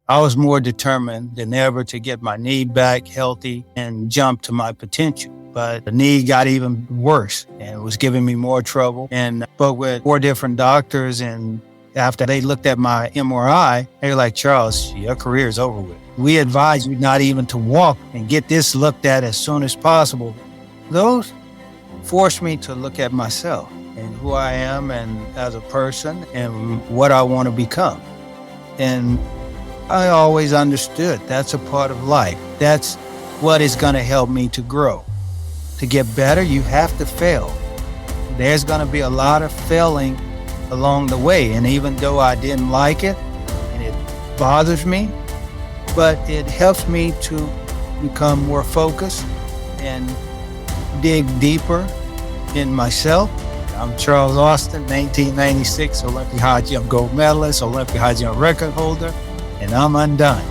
I was more determined than ever to get my knee back healthy and jump to my potential. But the knee got even worse and was giving me more trouble. And but with 4 different doctors, and after they looked at my MRI, they were like, Charles, your career is over with. We advise you not even to walk and get this looked at as soon as possible. Those forced me to look at myself and who I am and as a person and what I want to become. And I always understood that's a part of life. That's what is going to help me to grow. To get better, you have to fail. There's going to be a lot of failing along the way. And even though I didn't like it and it bothers me, but it helps me to become more focused and dig deeper in myself. I'm Charles Austin, 1996 Olympic high jump gold medalist, Olympic high jump record holder, and I'm undone.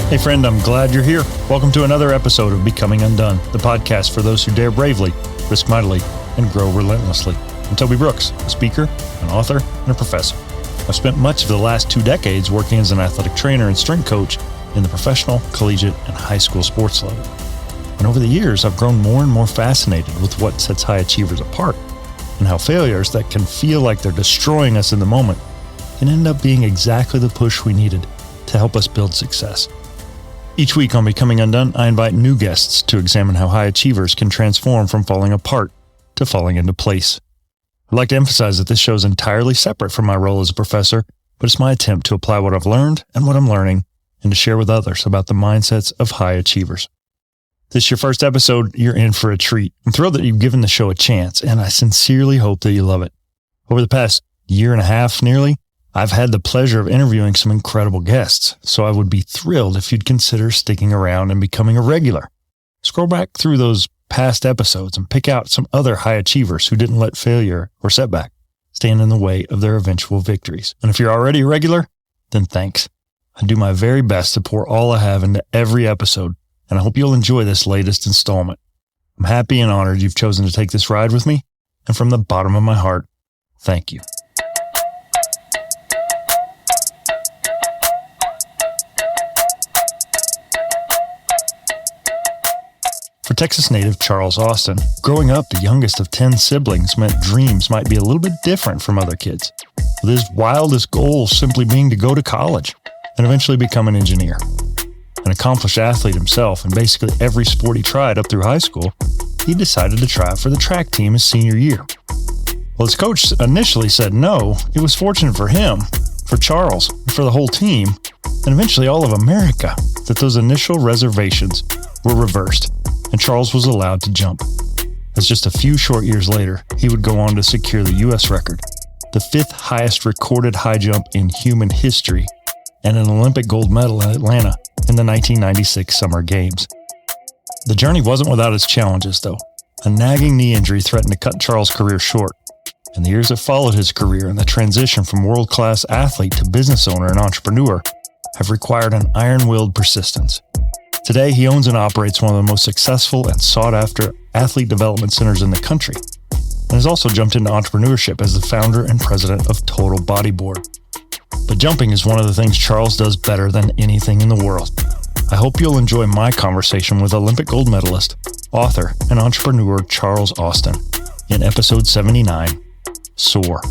Hey friend, I'm glad you're here. Welcome to another episode of Becoming UnDone, the podcast for those who dare bravely, risk mightily, and grow relentlessly. I'm Toby Brooks, a speaker, an author, and a professor. I've spent much of the last 2 decades working as an athletic trainer and strength coach in the professional, collegiate, and high school sports level. And over the years, I've grown more and more fascinated with what sets high achievers apart and how failures that can feel like they're destroying us in the moment can end up being exactly the push we needed to help us build success. Each week on Becoming UnDone, I invite new guests to examine how high achievers can transform from falling apart to falling into place. I'd like to emphasize that this show is entirely separate from my role as a professor, but it's my attempt to apply what I've learned and what I'm learning and to share with others about the mindsets of high achievers. If this is your first episode, you're in for a treat. I'm thrilled that you've given the show a chance, and I sincerely hope that you love it. Over the past year and a half nearly, I've had the pleasure of interviewing some incredible guests, so I would be thrilled if you'd consider sticking around and becoming a regular. Scroll back through those past episodes and pick out some other high achievers who didn't let failure or setback stand in the way of their eventual victories. And if you're already a regular, then thanks. I do my very best to pour all I have into every episode, and I hope you'll enjoy this latest installment. I'm happy and honored you've chosen to take this ride with me, and from the bottom of my heart, thank you. For Texas native Charles Austin, growing up the youngest of 10 siblings meant dreams might be a little bit different from other kids, with his wildest goal simply being to go to college and eventually become an engineer. An accomplished athlete himself in basically every sport he tried up through high school, he decided to try out for the track team his senior year. While his coach initially said no, it was fortunate for him, for Charles, and for the whole team, and eventually all of America, that those initial reservations were reversed, and Charles was allowed to jump. As just a few short years later, he would go on to secure the U.S. record, the 5th highest recorded high jump in human history, and an Olympic gold medal in Atlanta in the 1996 Summer Games. The journey wasn't without its challenges, though. A nagging knee injury threatened to cut Charles' career short, and the years that followed his career and the transition from world-class athlete to business owner and entrepreneur have required an iron-willed persistence. Today, he owns and operates one of the most successful and sought-after athlete development centers in the country, and has also jumped into entrepreneurship as the founder and president of Total Bodyboard. But jumping is one of the things Charles does better than anything in the world. I hope you'll enjoy my conversation with Olympic gold medalist, author, and entrepreneur Charles Austin in episode 79, SOAR.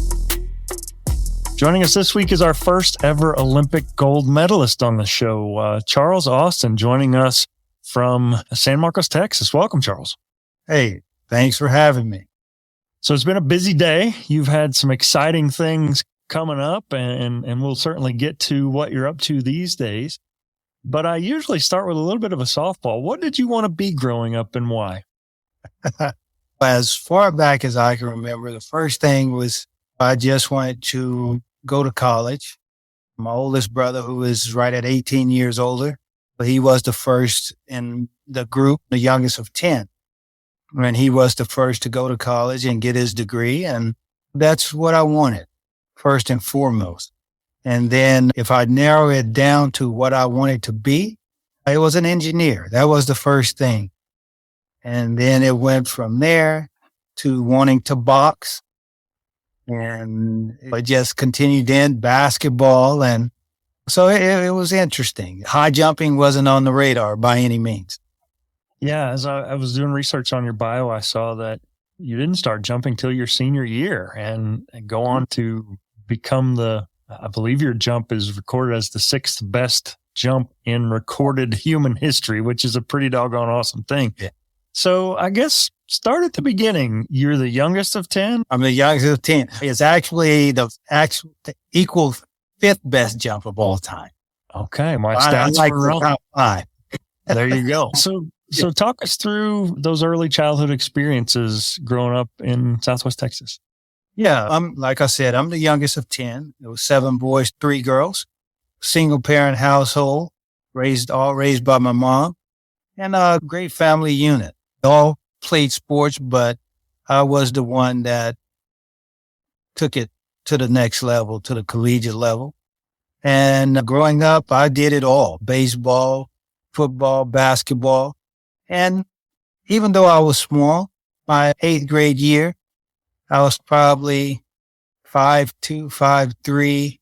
Joining us this week is our first ever Olympic gold medalist on the show, Charles Austin, joining us from San Marcos, Texas. Welcome, Charles. Hey, thanks for having me. So it's been a busy day. You've had some exciting things coming up, and we'll certainly get to what you're up to these days. But I usually start with a little bit of a softball. What did you want to be growing up and why? As far back as I can remember, the first thing was I just wanted to go to college. My oldest brother, who is right at 18 years older, but he was the first in the group, the youngest of 10. And he was the first to go to college and get his degree. And that's what I wanted, first and foremost. And then if I narrow it down to what I wanted to be, I was an engineer. That was the first thing. And then it went from there to wanting to box. And it just continued in basketball. And so it was interesting. High jumping wasn't on the radar by any means. Yeah, as I was doing research on your bio, I saw that you didn't start jumping till your senior year and go on to become I believe your jump is recorded as the 6th best jump in recorded human history, which is a pretty doggone awesome thing. Yeah. So I guess start at the beginning. You're the youngest of 10? I'm the youngest of 10. It's actually the equal 5th best jump of all time. Okay, my stats like were the top 5. There you go. So talk us through those early childhood experiences growing up in Southwest Texas. Yeah, like I said, I'm the youngest of 10. There was 7 boys, 3 girls, single parent household, raised by my mom, and a great family unit. All played sports, but I was the one that took it to the next level, to the collegiate level. And growing up, I did it all: baseball, football, basketball. And even though I was small, my 8th grade year, I was probably 5'2", 5'3",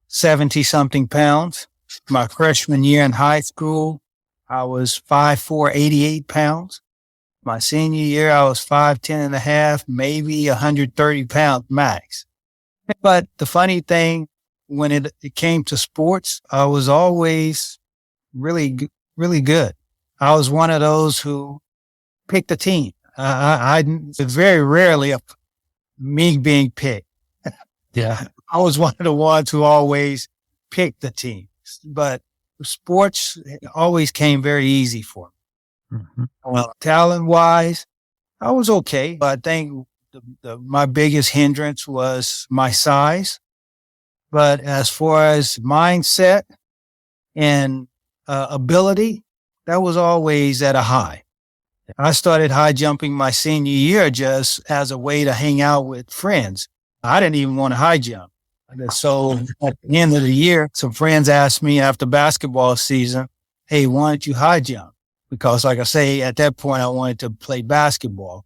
70-something pounds. My freshman year in high school, I was 5'4", 88 pounds. My senior year, I was 5'10" and a half, maybe 130 pounds max. But the funny thing, when it came to sports, I was always really good. I was one of those who picked a team. It's very rarely me being picked. Yeah. I was one of the ones who always picked the team. But sports always came very easy for me. Mm-hmm. Well, talent-wise, I was okay. But I think my biggest hindrance was my size. But as far as mindset and ability, that was always at a high. I started high jumping my senior year just as a way to hang out with friends. I didn't even want to high jump. So at the end of the year, some friends asked me after basketball season, hey, why don't you high jump? Because like I say, at that point, I wanted to play basketball,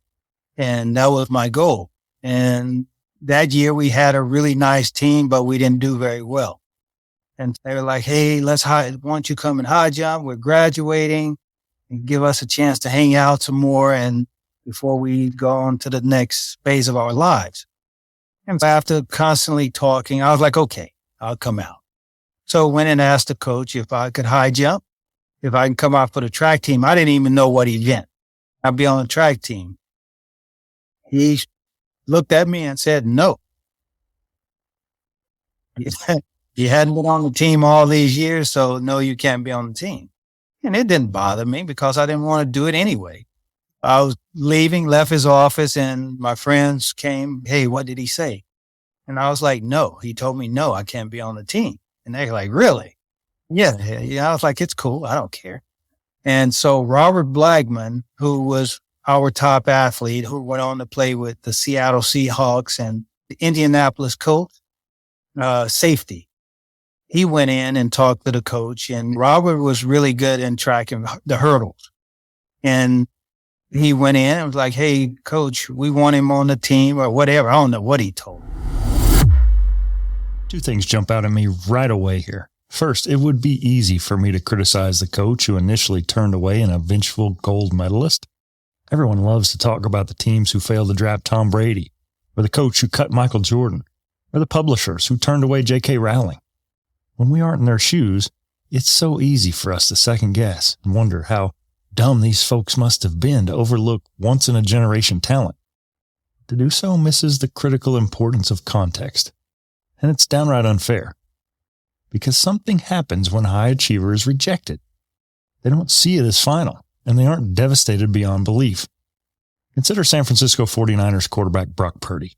and that was my goal. And that year we had a really nice team, but we didn't do very well. And they were like, hey, why don't you come and high jump? We're graduating, and give us a chance to hang out some more and before we go on to the next phase of our lives. And after constantly talking, I was like, okay, I'll come out. So I went and asked the coach if I could high jump, if I can come out for the track team. I didn't even know what he meant. I'd be on the track team. He looked at me and said, no. You hadn't been on the team all these years, so no, you can't be on the team. And it didn't bother me because I didn't want to do it anyway. I was left his office, and my friends came, hey, what did he say? And I was like, no. He told me, no, I can't be on the team. And they're like, really? Yeah. I was like, it's cool. I don't care. And so Robert Blackman, who was our top athlete, who went on to play with the Seattle Seahawks and the Indianapolis Colts, safety, he went in and talked to the coach, and Robert was really good in tracking the hurdles. And he went in and was like, hey, coach, we want him on the team or whatever. I don't know what he told him. 2 things jump out at me right away here. First, it would be easy for me to criticize the coach who initially turned away an eventual gold medalist. Everyone loves to talk about the teams who failed to draft Tom Brady, or the coach who cut Michael Jordan, or the publishers who turned away J.K. Rowling. When we aren't in their shoes, it's so easy for us to second guess and wonder how dumb these folks must have been to overlook once-in-a-generation talent. To do so misses the critical importance of context, and it's downright unfair. Because something happens when a high achiever is rejected. They don't see it as final, and they aren't devastated beyond belief. Consider San Francisco 49ers quarterback Brock Purdy,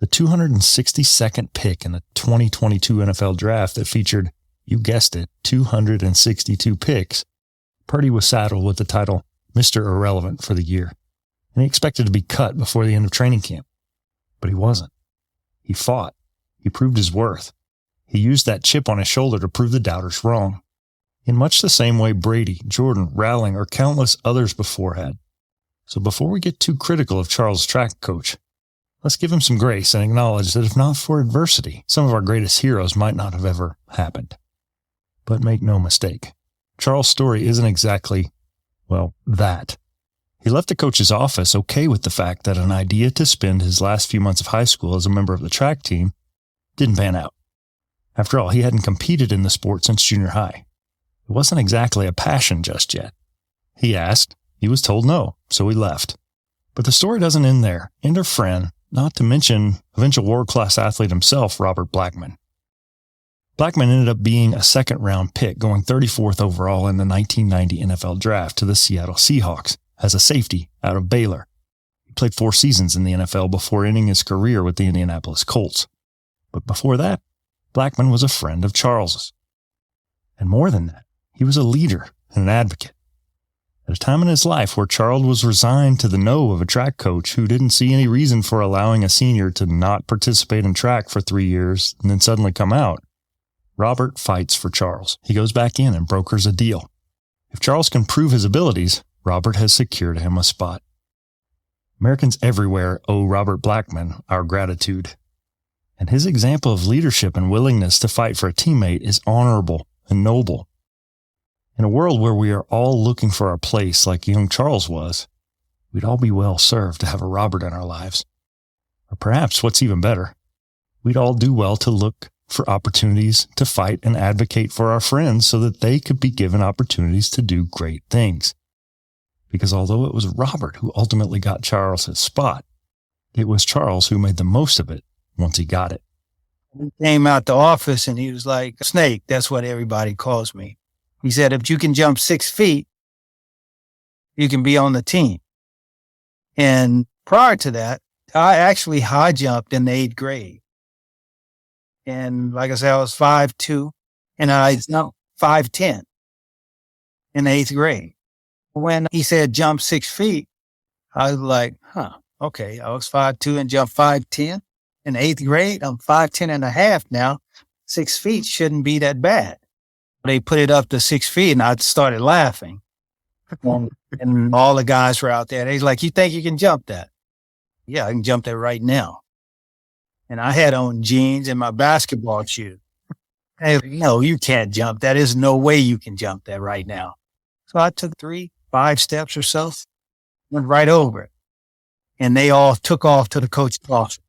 the 262nd pick in the 2022 NFL Draft that featured, you guessed it, 262 picks. Purdy was saddled with the title Mr. Irrelevant for the year, and he expected to be cut before the end of training camp. But he wasn't. He fought. He proved his worth. He used that chip on his shoulder to prove the doubters wrong. in much the same way Brady, Jordan, Rowling, or countless others before had. So before we get too critical of Charles' track coach, let's give him some grace and acknowledge that if not for adversity, some of our greatest heroes might not have ever happened. But make no mistake, Charles' story isn't exactly, well, that. He left the coach's office okay with the fact that an idea to spend his last few months of high school as a member of the track team didn't pan out. After all, he hadn't competed in the sport since junior high. It wasn't exactly a passion just yet. He asked, he was told no, so he left. But the story doesn't end there. Enter friend, not to mention eventual world-class athlete himself, Robert Blackman. Blackman ended up being a second-round pick, going 34th overall in the 1990 NFL Draft to the Seattle Seahawks as a safety out of Baylor. He played 4 seasons in the NFL before ending his career with the Indianapolis Colts. But before that, Blackman was a friend of Charles's. And more than that, he was a leader and an advocate. At a time in his life where Charles was resigned to the no of a track coach who didn't see any reason for allowing a senior to not participate in track for 3 years and then suddenly come out, Robert fights for Charles. He goes back in and brokers a deal. If Charles can prove his abilities, Robert has secured him a spot. Americans everywhere owe Robert Blackman our gratitude. And his example of leadership and willingness to fight for a teammate is honorable and noble. In a world where we are all looking for our place like young Charles was, we'd all be well served to have a Robert in our lives. Or perhaps what's even better, we'd all do well to look for opportunities to fight and advocate for our friends so that they could be given opportunities to do great things. Because although it was Robert who ultimately got Charles his spot, it was Charles who made the most of it once he got it. He came out the office and he was like, Snake, that's what everybody calls me. He said, if you can jump 6 feet, you can be on the team. And prior to that, I actually high jumped in the 8th grade. And like I said, I was 5'2", and I jumped 5'10" in the 8th grade. When he said jump 6 feet, I was like, okay. I was 5'2" and jumped 5'10". In the 8th grade, I'm 5'10" and a half now. 6 feet shouldn't be that bad. They put it up to 6 feet and I started laughing. And all the guys were out there. They's like, you think you can jump that? Yeah, I can jump that right now. And I had on jeans and my basketball shoes. Hey, no, you can't jump that. There's no way you can jump that right now. So I took 5 steps or so, went right over it. And they all took off to the coach's office.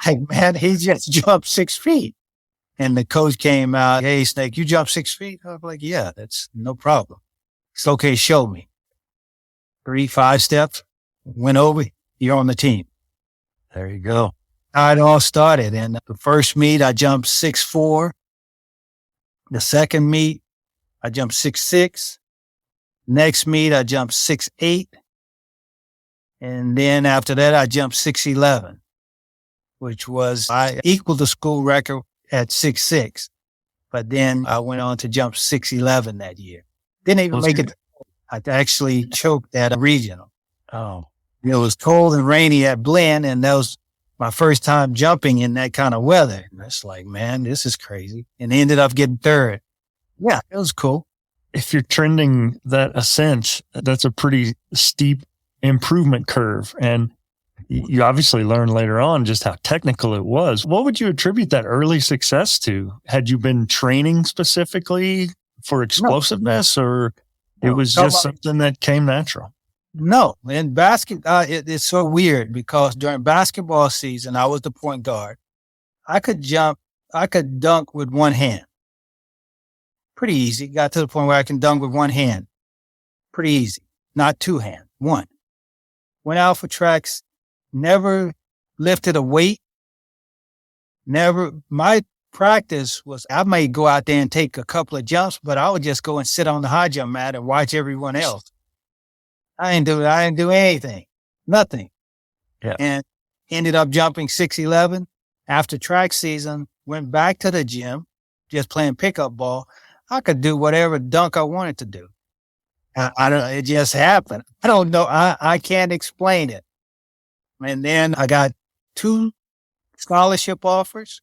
Like, man, he just jumped 6 feet. And the coach came out, hey, Snake, you jumped 6 feet? I was like, yeah, that's no problem. It's okay, show me. 5 steps, went over, you're on the team. There you go. How it all started. And the first meet, I jumped 6'4". The second meet, I jumped 6'6". Next meet, I jumped 6'8". And then after that, I jumped 6'11", which was, I equaled the school record at 6'6". But then I went on to jump 6'11" that year. Didn't even make it. I actually choked at a regional. Oh, it was cold and rainy at Blinn, and that was my first time jumping in that kind of weather. And it's like, man, this is crazy. And ended up getting 3rd. Yeah, it was cool. If you're trending that ascent, that's a pretty steep improvement curve. And you obviously learned later on just how technical it was. What would you attribute that early success to? Had you been training specifically for explosiveness, or it was just something that came natural? No, in it's so weird because during basketball season, I was the point guard. I could dunk with one hand. Pretty easy. Got to the point where I can dunk with one hand. Pretty easy. Not 2 hands, one. Went out for tracks, never lifted a weight. My practice was, I might go out there and take a couple of jumps, but I would just go and sit on the high jump mat and watch everyone else. I didn't do anything, nothing. Yeah. And ended up jumping 6'11". After track season, went back to the gym, just playing pickup ball. I could do whatever dunk I wanted to do. It just happened. I don't know. I can't explain it. And then I got 2 scholarship offers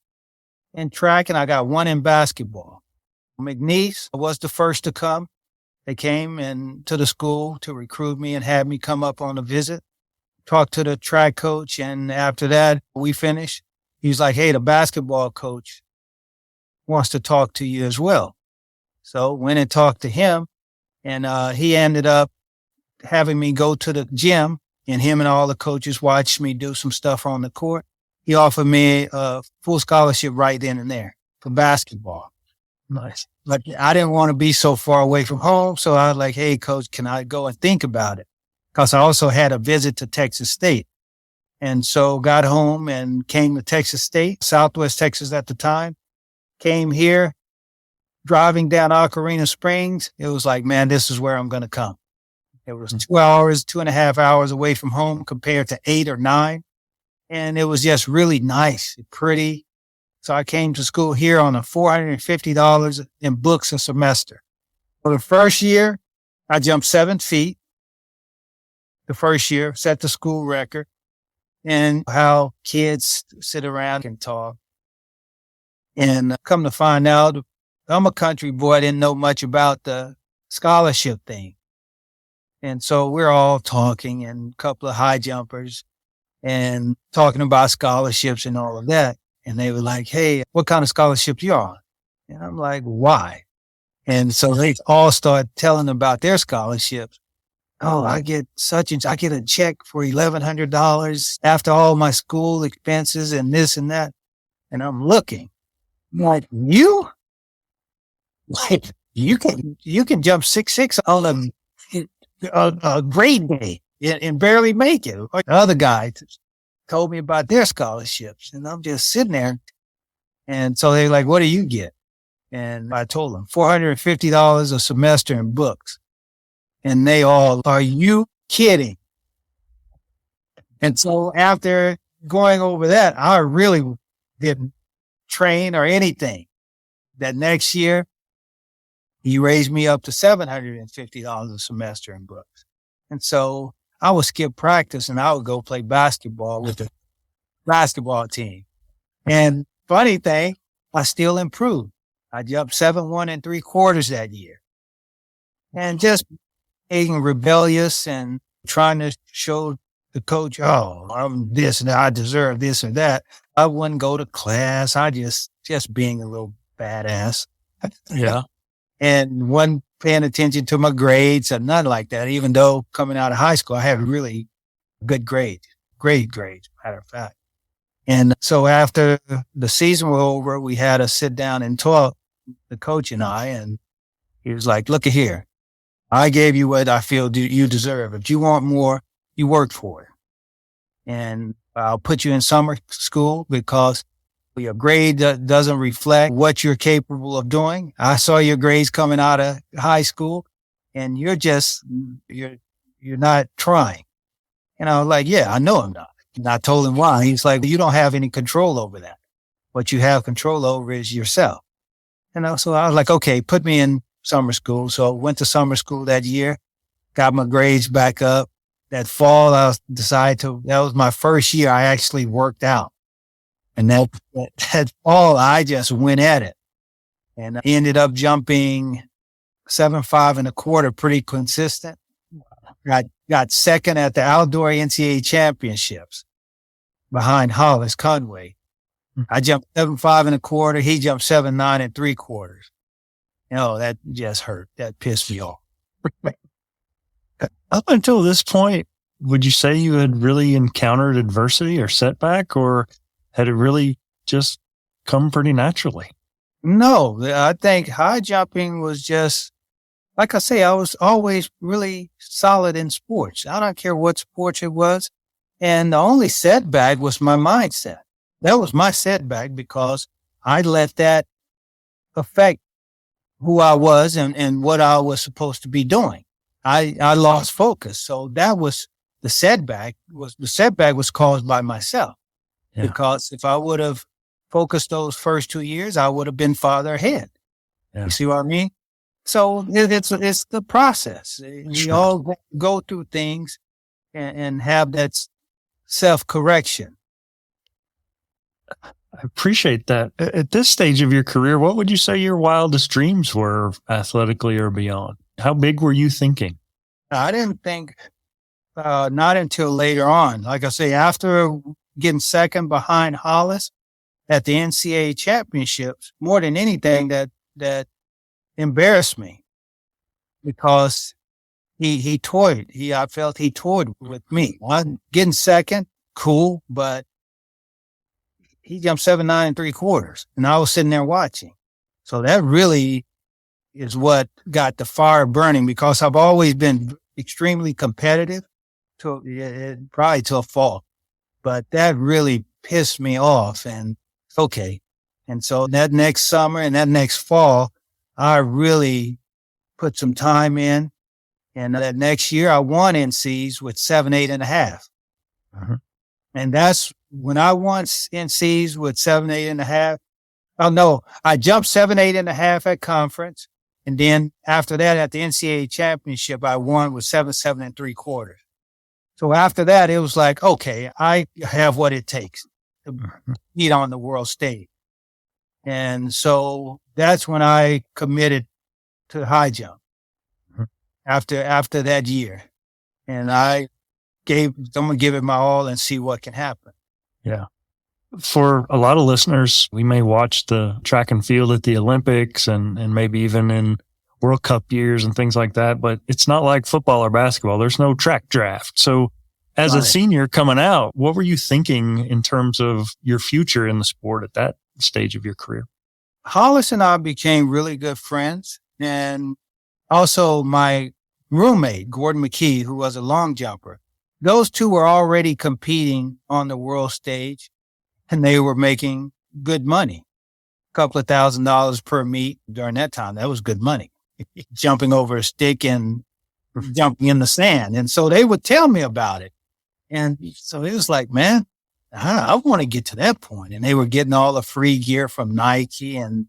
in track and I got 1 in basketball. McNeese was the first to come. They came and to the school to recruit me and had me come up on a visit, talk to the track coach. And after that, we finished. He was like, hey, the basketball coach wants to talk to you as well. So went and talked to him, and he ended up having me go to the gym, and him and all the coaches watched me do some stuff on the court. He offered me a full scholarship right then and there for basketball. Nice. But I didn't want to be so far away from home. So I was like, hey, coach, can I go and think about it? Because I also had a visit to Texas State. And so got home and came to Texas State, Southwest Texas at the time, came here, driving down Ocarina Springs. It was like, man, this is where I'm going to come. It was 2.5 hours away from home compared to 8 or 9. And it was just really nice, pretty. So I came to school here on a $450 in books a semester. For the first year, I jumped 7 feet. The first year, set the school record. And how kids sit around and talk. And come to find out, I'm a country boy. I didn't know much about the scholarship thing. And so we're all talking, and a couple of high jumpers and talking about scholarships and all of that. And they were like, hey, what kind of scholarship you on? And I'm like, why? And so they all start telling about their scholarships. Oh, I get I get a check for $1,100 after all my school expenses and this and that. And I'm looking like, you can jump 6'6" on a grade day and barely make it. The other guy told me about their scholarships, and I'm just sitting there. And so they're like, what do you get? And I told them $450 a semester in books. And they all, are you kidding? And so after going over that, I really didn't train or anything. That next year, he raised me up to $750 a semester in books. And so I would skip practice and I would go play basketball with the basketball team. And funny thing, I still improved. I jumped 7'1" and 3/4 that year. And just being rebellious and trying to show the coach, oh, I'm this and I deserve this or that. I wouldn't go to class. I just being a little badass. Yeah. And wasn't paying attention to my grades or nothing like that. Even though coming out of high school, I had really good grades, great grades, matter of fact. And so after the season was over, we had a sit down and talk, the coach and I, and he was like, look at here. I gave you what I feel you deserve. If you want more, you work for it. And I'll put you in summer school because your grade doesn't reflect what you're capable of doing. I saw your grades coming out of high school, and you're not trying. And I was like, yeah, I know I'm not. And I told him why. He's like, you don't have any control over that. What you have control over is yourself. And so I was like, okay, put me in summer school. So I went to summer school that year, got my grades back up. That fall, that was my first year I actually worked out. And that fall, I just went at it. And I ended up jumping 7'5" and 1/4, pretty consistent. Got second at the outdoor NCAA championships behind Hollis Conway. I jumped 7'5" and 1/4. He jumped 7'9" and 3/4. That just hurt. That pissed me off. Up until this point, would you say you had really encountered adversity or setback, or had it really just come pretty naturally? No, I think high jumping was just, like I say, I was always really solid in sports. I don't care what sport it was. And the only setback was my mindset. That was my setback because I let that affect who I was and what I was supposed to be doing. I lost focus. So that was the setback was caused by myself. Yeah. Because if I would have focused those first 2 years, I would have been farther ahead. Yeah. You see what I mean? So it's the process. Sure. We all go through things and have that self-correction. I appreciate that. At this stage of your career, what would you say your wildest dreams were athletically or beyond? How big were you thinking? I didn't think, not until later on. Like I say, after getting second behind Hollis at the NCAA championships, more than anything, that embarrassed me because he toyed. I felt he toyed with me. Getting second, cool, but he jumped 7.9 3/4, and I was sitting there watching. So that really is what got the fire burning, because I've always been extremely competitive probably to a fault, but that really pissed me off. And okay. And so that next summer and that next fall, I really put some time in. And that next year I won NCs with 7.8 1/2. Uh-huh. And that's when I won NCs with 7.8 1/2. Oh no, I jumped 7.8 1/2 at conference. And then after that at the NCAA championship, I won with 7.7 3/4. So after that, it was like, okay, I have what it takes to compete on the world stage. And so that's when I committed to high jump after that year. And I'm going to give it my all and see what can happen. Yeah. For a lot of listeners, we may watch the track and field at the Olympics and maybe even in World Cup years and things like that, but it's not like football or basketball. There's no track draft. So as a senior coming out, what were you thinking in terms of your future in the sport at that stage of your career? Hollis and I became really good friends. And also my roommate, Gordon McKee, who was a long jumper. Those two were already competing on the world stage, and they were making good money. A couple of $1,000s per meet during that time. That was good money. Jumping over a stick and jumping in the sand. And so they would tell me about it. And so it was like, man, I want to get to that point. And they were getting all the free gear from Nike and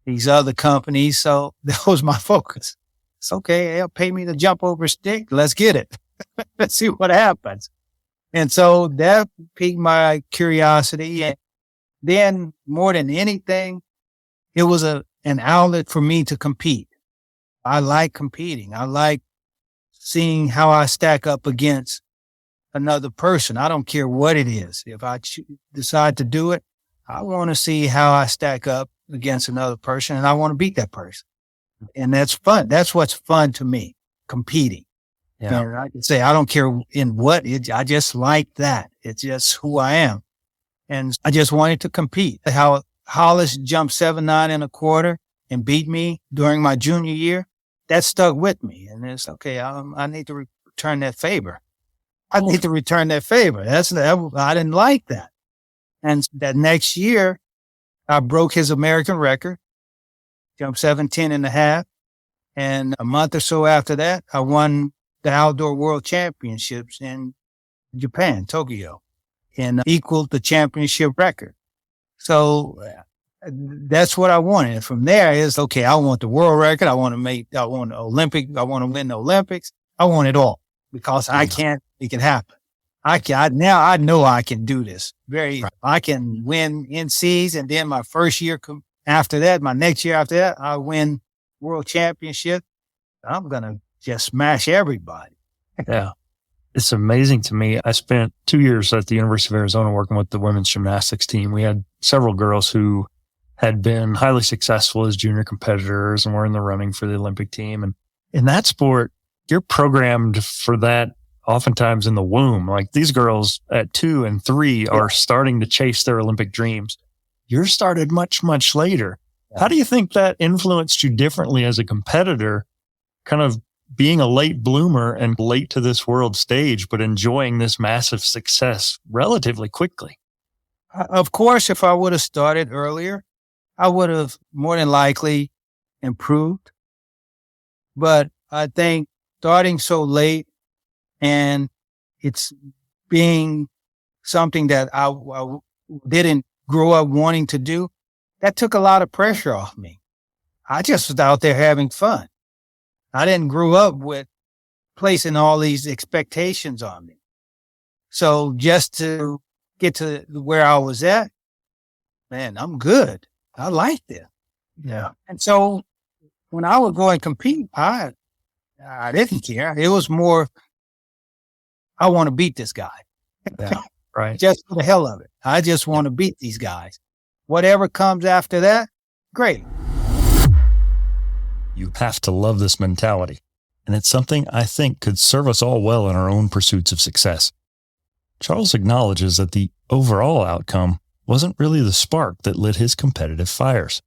these other companies. So that was my focus. It's okay. They'll pay me to jump over a stick. Let's get it. Let's see what happens. And so that piqued my curiosity. And then more than anything, it was an outlet for me to compete. I like competing. I like seeing how I stack up against another person. I don't care what it is. If I decide to do it, I want to see how I stack up against another person, and I want to beat that person. And that's fun. That's what's fun to me, competing. Yeah. And I can say, I don't care in what I just like that. It's just who I am. And I just wanted to compete. How Hollis jumped 7.9 1/4 and beat me during my junior year, that stuck with me. And it's okay. I need to return that favor. I didn't like that. And that next year, I broke his American record, jumped 7.10 1/2. And a month or so after that, I won the Outdoor World Championships in Japan, Tokyo, and equaled the championship record. So that's what I wanted. From there is, okay, I want the world record. I want to win the Olympics. I want it all because I can't make it happen. Now I know I can do this. I can win NCs, and then my first year after that, my next year after that, I win world championship. I'm going to just smash everybody. Yeah. It's amazing to me. I spent 2 years at the University of Arizona working with the women's gymnastics team. We had several girls who had been highly successful as junior competitors and were in the running for the Olympic team. And in that sport, you're programmed for that oftentimes in the womb. Like these girls at 2 and 3 are starting to chase their Olympic dreams. You're started much, much later. Yeah. How do you think that influenced you differently as a competitor, kind of being a late bloomer and late to this world stage, but enjoying this massive success relatively quickly? Of course, if I would have started earlier, I would have more than likely improved. But I think starting so late and it's being something that I didn't grow up wanting to do, that took a lot of pressure off me. I just was out there having fun. I didn't grow up with placing all these expectations on me. So just to get to where I was at, man, I'm good. I like this. Yeah. And so when I would go and compete, I didn't care. It was more, I want to beat this guy. Yeah. Right. Just for the hell of it. I just want to beat these guys. Whatever comes after that, great. You have to love this mentality. And it's something I think could serve us all well in our own pursuits of success. Charles acknowledges that the overall outcome wasn't really the spark that lit his competitive fires.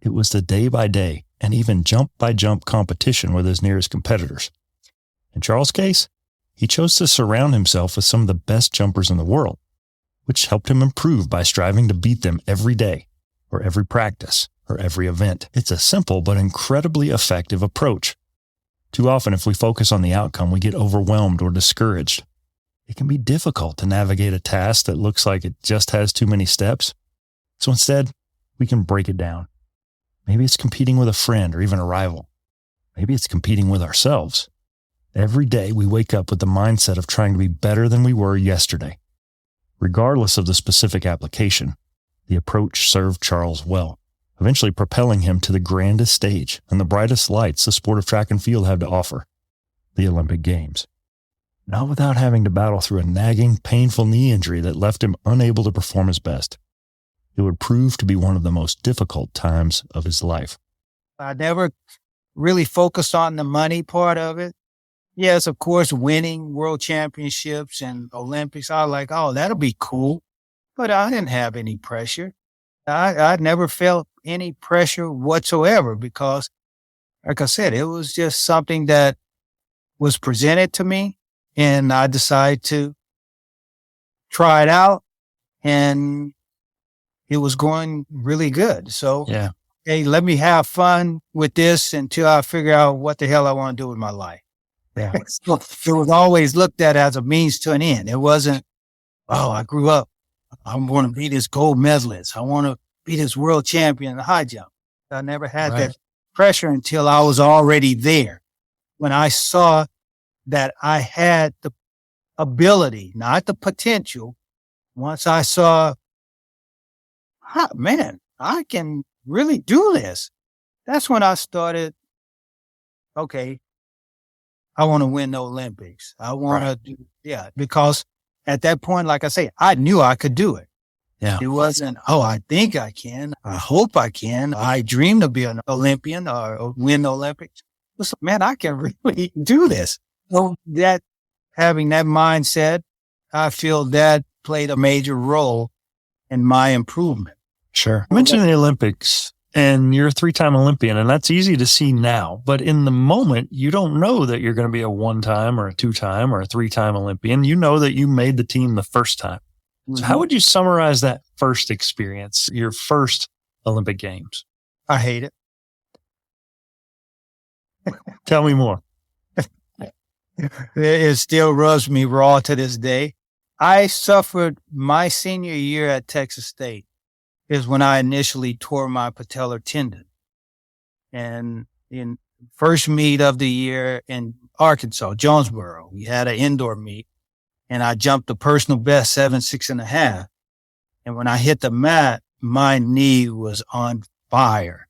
It was the day-by-day and even jump-by-jump competition with his nearest competitors. In Charles' case, he chose to surround himself with some of the best jumpers in the world, which helped him improve by striving to beat them every day, or every practice, or every event. It's a simple but incredibly effective approach. Too often, if we focus on the outcome, we get overwhelmed or discouraged. It can be difficult to navigate a task that looks like it just has too many steps. So instead, we can break it down. Maybe it's competing with a friend or even a rival. Maybe it's competing with ourselves. Every day, we wake up with the mindset of trying to be better than we were yesterday. Regardless of the specific application, the approach served Charles well, eventually propelling him to the grandest stage and the brightest lights the sport of track and field have to offer, the Olympic Games. Not without having to battle through a nagging, painful knee injury that left him unable to perform his best. It would prove to be one of the most difficult times of his life. I never really focused on the money part of it. Yes, of course, winning world championships and Olympics, I was like, oh, that'll be cool. But I didn't have any pressure. I never felt any pressure whatsoever because, like I said, it was just something that was presented to me and I decided to try it out and it was going really good. So, Yeah. hey, let me have fun with this until I figure out what the hell I want to do with my life. Yeah. So it was always looked at as a means to an end. It wasn't, oh, I grew up. I want to be this gold medalist. I want to be this world champion in the high jump. I never had that pressure until I was already there. When I saw that I had the ability, not the potential. Once I saw, man, I can really do this. That's when I started, okay, I want to win the Olympics. I want to do, because at that point, like I say, I knew I could do it. Yeah. It wasn't, oh, I think I can. I hope I can. I dream to be an Olympian or win the Olympics. But man, I can really do this. So that having that mindset, I feel that played a major role in my improvement. Sure. You mentioned the Olympics and you're a 3-time Olympian, and that's easy to see now. But in the moment, you don't know that you're going to be a 1-time or a 2-time or a 3-time Olympian. You know that you made the team the first time. So how would you summarize that first experience, your first Olympic Games? I hate it. Tell me more. It still rubs me raw to this day. I suffered my senior year at Texas State is when I initially tore my patellar tendon. And in first meet of the year in Arkansas, Jonesboro, we had an indoor meet and I jumped the personal best 7.6.5. And when I hit the mat, my knee was on fire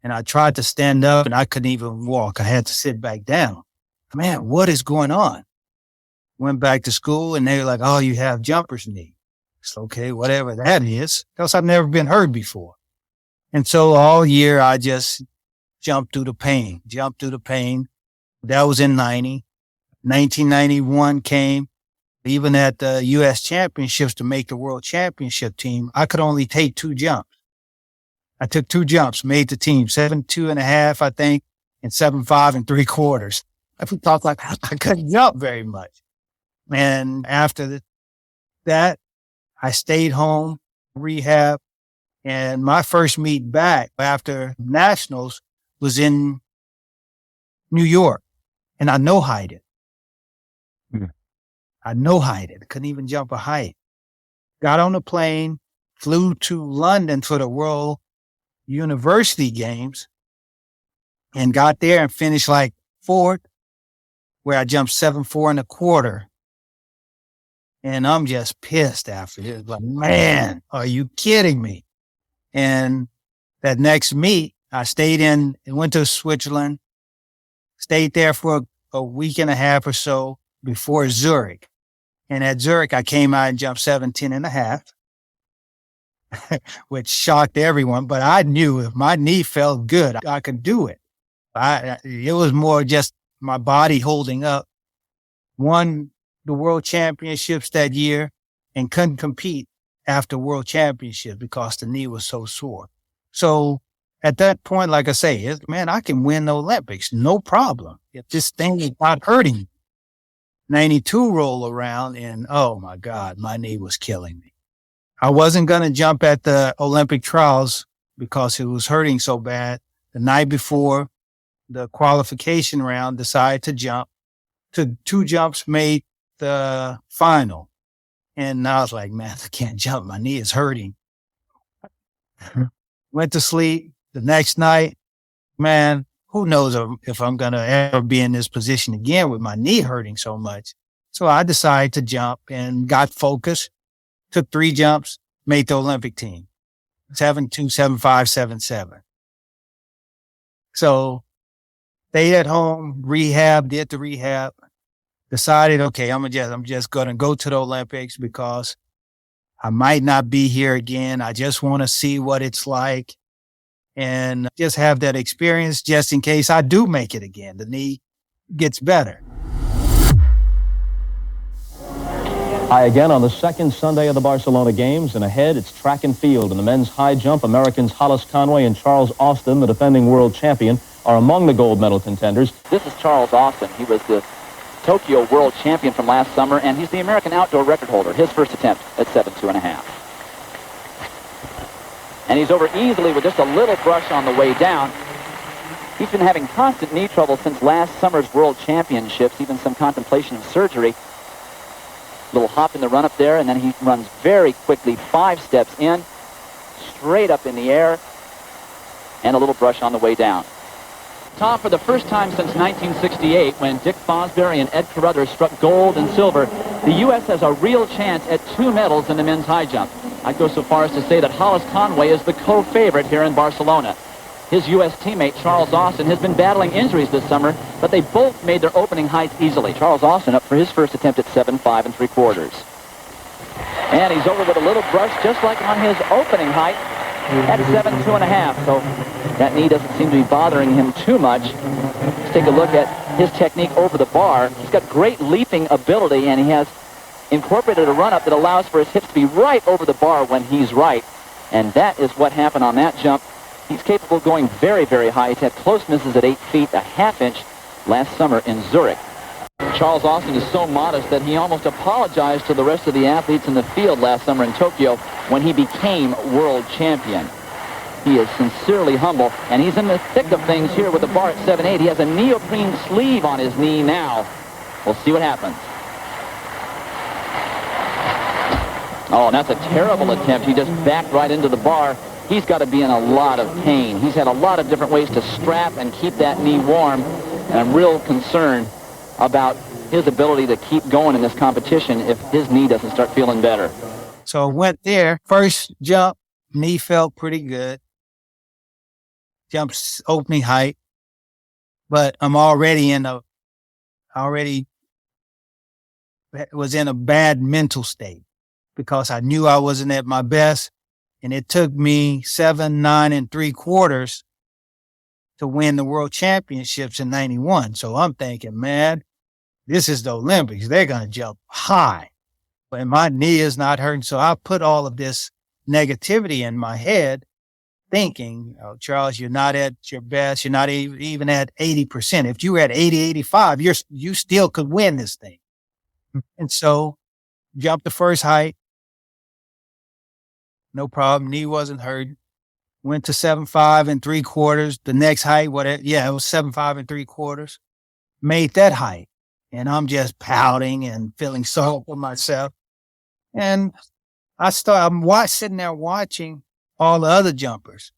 and I tried to stand up and I couldn't even walk. I had to sit back down. Man, what is going on? Went back to school and they were like, oh, you have jumper's knee. It's okay, whatever that is, because I've never been hurt before. And so all year I just jumped through the pain. That was in 90. 1991 came. Even at the U.S. championships to make the world championship team, I could only take 2 jumps. I took 2 jumps, made the team 7.2.5, I think, and 7.5 3/4. I thought like I couldn't jump very much. And after that, I stayed home, rehab, and my first meet back after nationals was in New York, and I no-heighted. I no-heighted, couldn't even jump a height. Got on a plane, flew to London for the World University Games, and got there and finished like 4th, where I jumped 7.4 1/4. And I'm just pissed after this. Like, man, are you kidding me? And that next meet, I went to Switzerland, stayed there for a week and a half or so before Zurich. And at Zurich, I came out and jumped 17.5, which shocked everyone. But I knew if my knee felt good, I could do it. It was more just my body holding up. Won the world championships that year and couldn't compete after world championships because the knee was so sore. So at that point, like I say, man, I can win the Olympics, no problem. If this thing is not hurting. 92 roll around and oh my God, my knee was killing me. I wasn't going to jump at the Olympic trials because it was hurting so bad. The night before the qualification round, decided to jump. To 2 jumps, made the final. And I was like, man, I can't jump. My knee is hurting. Went to sleep the next night. Man, who knows if I'm going to ever be in this position again with my knee hurting so much. So I decided to jump and got focused, took 3 jumps, made the Olympic team, 7.2, 7.5, 7.7. So stayed at home, did the rehab, decided, okay, I'm just going to go to the Olympics because I might not be here again. I just want to see what it's like and just have that experience just in case I do make it again. The knee gets better. Hi again on the second Sunday of the Barcelona Games, and ahead it's track and field. In the men's high jump, Americans Hollis Conway and Charles Austin, the defending world champion, are among the gold medal contenders. This is Charles Austin. He was the Tokyo world champion from last summer, and he's the American outdoor record holder. His first attempt at 7.2.5. And he's over easily with just a little brush on the way down. He's been having constant knee trouble since last summer's world championships, even some contemplation of surgery. Little hop in the run up there, and then he runs very quickly, 5 steps in, straight up in the air, and a little brush on the way down. Tom, for the first time since 1968, when Dick Fosbury and Ed Carruthers struck gold and silver, the U.S. has a real chance at 2 medals in the men's high jump. I'd go so far as to say that Hollis Conway is the co-favorite here in Barcelona. His U.S. teammate, Charles Austin, has been battling injuries this summer, but they both made their opening heights easily. Charles Austin up for his first attempt at 7.5 3/4. And he's over with a little brush, just like on his opening height at 7.2.5. So that knee doesn't seem to be bothering him too much. Let's take a look at his technique over the bar. He's got great leaping ability, and he has incorporated a run-up that allows for his hips to be right over the bar when he's right. And that is what happened on that jump. He's capable of going very, very high. He's had close misses at 8 feet, a half inch last summer in Zurich. Charles Austin is so modest that he almost apologized to the rest of the athletes in the field last summer in Tokyo when he became world champion. He is sincerely humble, and he's in the thick of things here with the bar at 7.8. He has a neoprene sleeve on his knee now. We'll see what happens. Oh, and that's a terrible attempt. He just backed right into the bar. He's got to be in a lot of pain. He's had a lot of different ways to strap and keep that knee warm, and I'm real concerned about his ability to keep going in this competition if his knee doesn't start feeling better. So I went there, first jump, knee felt pretty good. Jumps opening height, but I'm already was in a bad mental state because I knew I wasn't at my best. And it took me 7.9 3/4 to win the world championships in 91. So I'm thinking, man, this is the Olympics. They're going to jump high. But my knee is not hurting. So I put all of this negativity in my head thinking, oh, Charles, you're not at your best. You're not even at 80%. If you were at 80, 85, you still could win this thing. And so jumped the first height. No problem. Knee wasn't hurting. Went to 7.5 3/4. The next height, it was 7.5 3/4. Made that height. And I'm just pouting and feeling sorry for myself. And I'm sitting there watching all the other jumpers.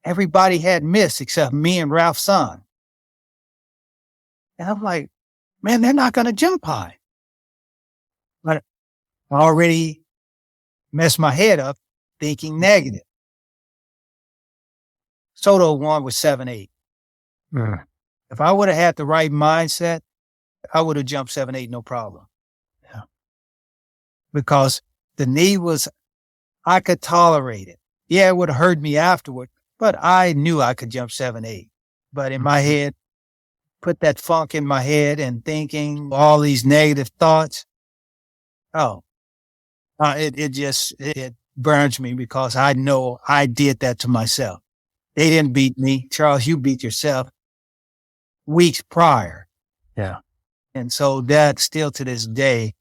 Everybody had missed except me and Ralph Son. And I'm like, man, they're not going to jump high. But I already messed my head up thinking negative. Soto won with 7-8. If I would have had the right mindset, I would have jumped 7-8, no problem. Yeah. Because the knee was, I could tolerate it. Yeah, it would have hurt me afterward, but I knew I could jump 7-8. But in my head, put that funk in my head and thinking all these negative thoughts. It burns me because I know I did that to myself. They didn't beat me. Charles, you beat yourself weeks prior. Yeah. And so that still to this day,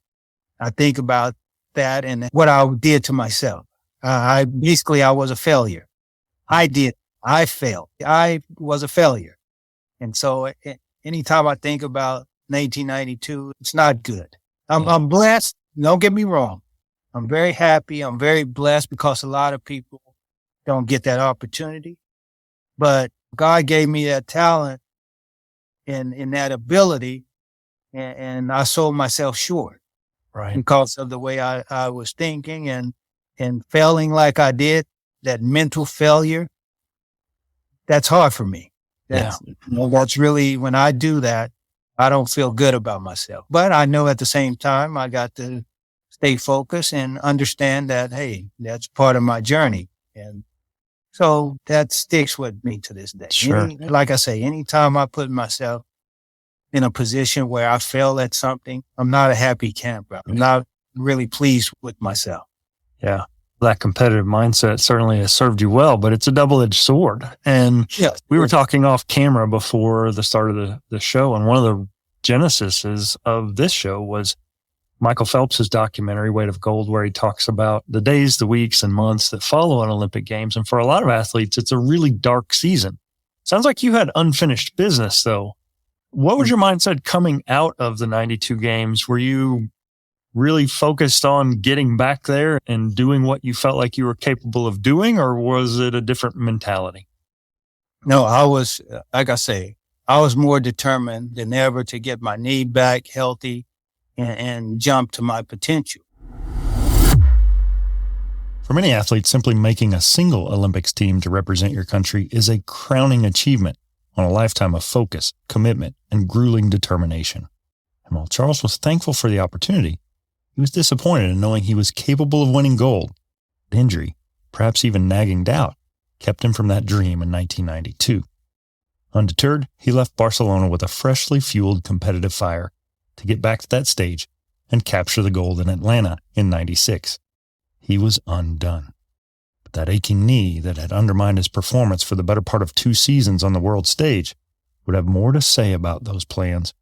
I think about that and what I did to myself. I was a failure. I failed. I was a failure. And so anytime I think about 1992, it's not good. I'm blessed. Don't get me wrong. I'm very happy. I'm very blessed because a lot of people don't get that opportunity. But God gave me that talent and that ability, and I sold myself short. Right. Because of the way I was thinking and failing like I did, that mental failure, that's hard for me. That's really, when I do that, I don't feel good about myself. But I know at the same time, I got to stay focused and understand that, hey, that's part of my journey. And so that sticks with me to this day. Sure. Like I say, anytime I put myself in a position where I fail at something, I'm not a happy camper. I'm not really pleased with myself. Yeah. That competitive mindset certainly has served you well, but it's a double-edged sword. And we were talking off camera before the start of the show, and one of the genesis of this show was Michael Phelps's documentary, Weight of Gold, where he talks about the days, the weeks, and months that follow an Olympic Games. And for a lot of athletes, it's a really dark season. Sounds like you had unfinished business, though. What was your mindset coming out of the 92 games? Were you really focused on getting back there and doing what you felt like you were capable of doing, or was it a different mentality? No, I was, like I say, I was more determined than ever to get my knee back healthy and jump to my potential. For many athletes, simply making a single Olympics team to represent your country is a crowning achievement on a lifetime of focus, commitment, and grueling determination. And while Charles was thankful for the opportunity, he was disappointed in knowing he was capable of winning gold. Injury, perhaps even nagging doubt, kept him from that dream in 1992. Undeterred, he left Barcelona with a freshly fueled competitive fire to get back to that stage and capture the gold in Atlanta in 96. He was undone. But that aching knee that had undermined his performance for the better part of 2 seasons on the world stage would have more to say about those plans,